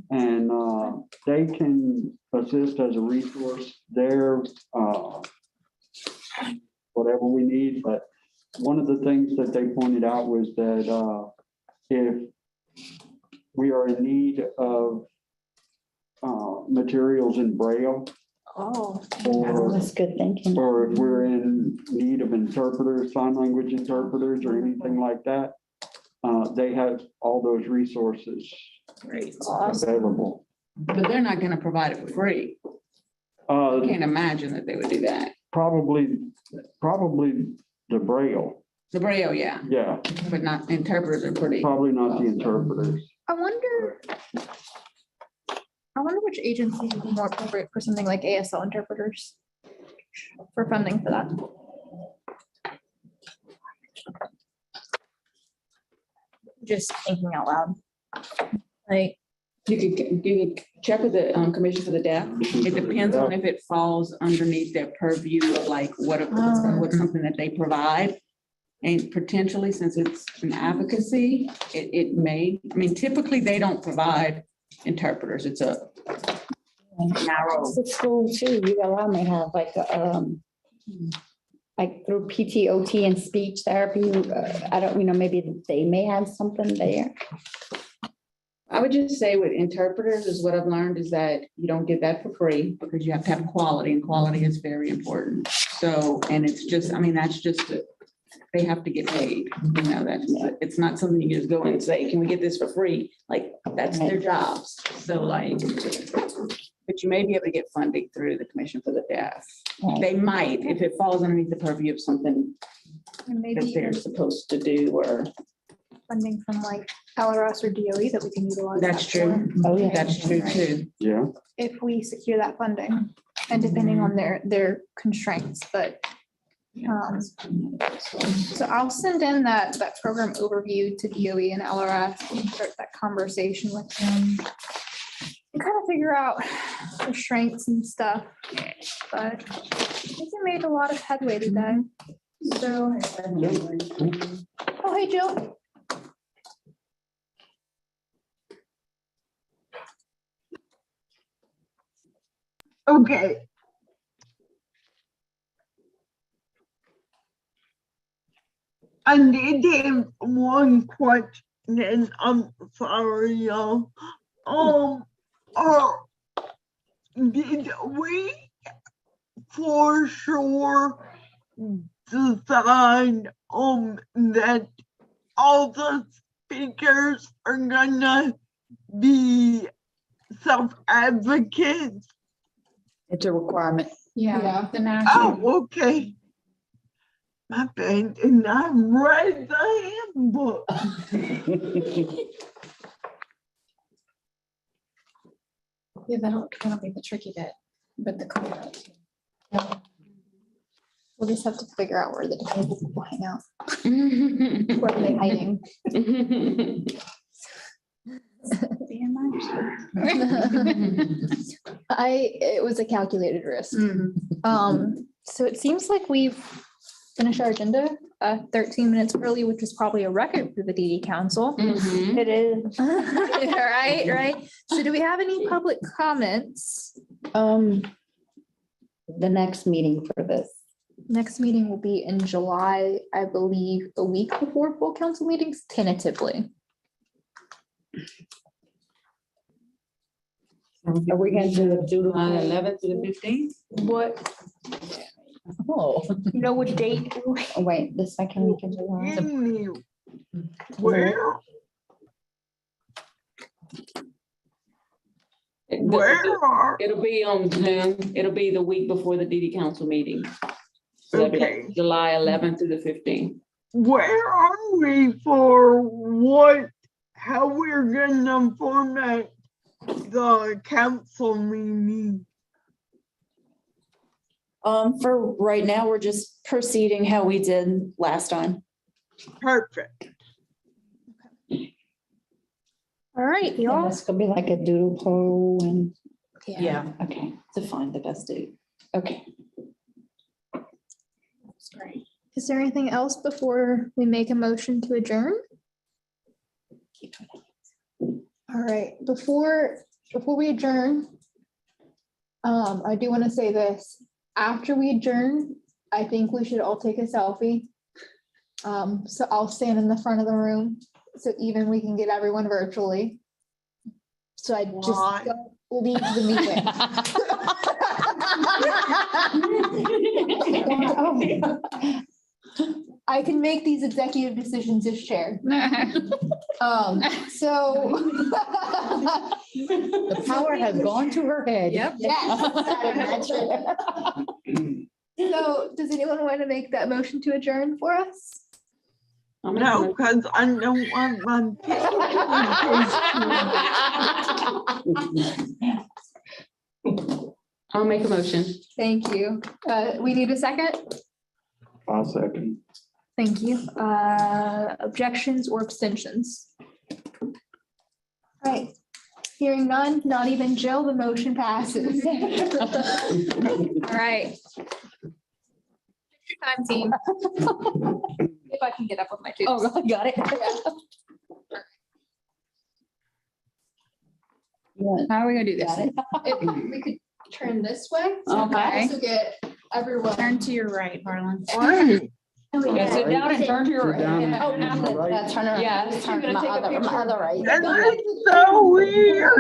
And they can assist as a resource there, whatever we need. But one of the things that they pointed out was that if we are in need of materials in Braille, Oh. or That's good thinking. or if we're in need of interpreters, sign language interpreters, or anything like that, they have all those resources Great. available. But they're not gonna provide it for free. I can't imagine that they would do that. Probably the Braille, The Braille, yeah, yeah, but not interpreters are pretty. probably not the interpreters. I wonder which agency would be more appropriate for something like ASL interpreters for funding for that. Just thinking out loud. Like, You could check with the Commission for the Deaf. It depends on if it falls underneath their purview of like what's something that they provide. And potentially, since it's an advocacy, it may, I mean, typically they don't provide interpreters. It's a narrow. The school too, ULL may have like through PTOT and speech therapy, I don't, maybe they may have something there. I would just say with interpreters is what I've learned is that you don't get that for free because you have to have quality, and quality is very important. So, and it's just, I mean, that's just, they have to get paid, it's not something you just go and say, can we get this for free? Like, that's their jobs. So like, but you may be able to get funding through the Commission for the Deaf. They might, if it falls underneath the purview of something and that maybe they're supposed to do, or. funding from like LRS or DOE that we can utilize. That's that for. true. Oh, yeah. That's true too. Yeah. If we secure that funding and depending on their constraints, but. So I'll send in that program overview to DOE and LRS and start that conversation with them. And kind of figure out the strengths and stuff, but I think we made a lot of headway today. So. Oh, hey, Jill. Okay. I did have one question. I'm sorry, y'all. Did we for sure decide that all the speakers are gonna be self-advocates? it's a requirement. Yeah, the national. Oh, okay. My bad, and I read the handbook. Yeah, that'll be the tricky bit, but the. We'll just have to figure out where the disabled people hang out. Where are they hiding? It was a calculated risk. So it seems like we've finished our agenda 13 minutes early, which is probably a record for the DD Council. It is. Right. So do we have any public comments? The next meeting for this. Next meeting will be in July, I believe, a week before full council meetings, tentatively. Are we gonna do it July 11th to the 15th? What, Oh. you know, what date? Oh, wait, the second week of July. Where are, It'll be on Zoom. It'll be the week before the DD council meeting. So that'd be like Okay. July 11th through the 15th. where are we for what, how we're gonna format the council meeting? For right now, we're just proceeding how we did last time. Perfect. All right, Yeah, y'all. it's gonna be like a doodle poll and, Okay, to find the best date. okay. That's great. Is there anything else before we make a motion to adjourn? All right, before we adjourn, I do want to say this. After we adjourn, I think we should all take a selfie. So I'll stand in the front of the room, so even we can get everyone virtually. So I just Why? don't leave the meeting. I can make these executive decisions as chair. So. The power has gone to her head. Yep. Yes. So does anyone want to make that motion to adjourn for us? I'll make a No, motion. because I don't want my I'll make a motion. Thank you. We need a second? I'll second. Thank you. Objections or abstentions? All right. Hearing none, not even Jill, the motion passes. All right. Time team. If I can get up with my two. Oh, got it. How are we gonna do this? If we could turn this way. so Okay. To get everyone. Turn to your right, Harlan. Right. Yeah, sit down and turn to your Sit down right. and Oh, turn to the right. that's turn around. Yeah. Turn to my other right. That is so weird.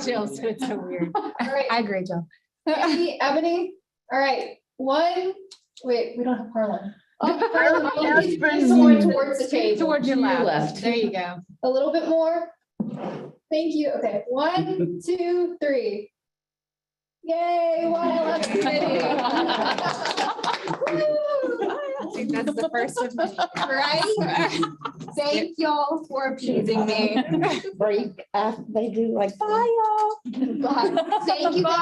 Jill, so it's so weird. All right. I agree, Jill. Ebony, all right, wait, we don't have Harlan. Ebony. Someone towards the table. Towards your Your left. left. There you go. A little bit more. Thank you. Okay, 1, 2, 3. Yay, YLF Committee. I think that's the first of many. Right? Thank y'all for appeasing me. Break after they do like, bye y'all. Bye. Thank you guys.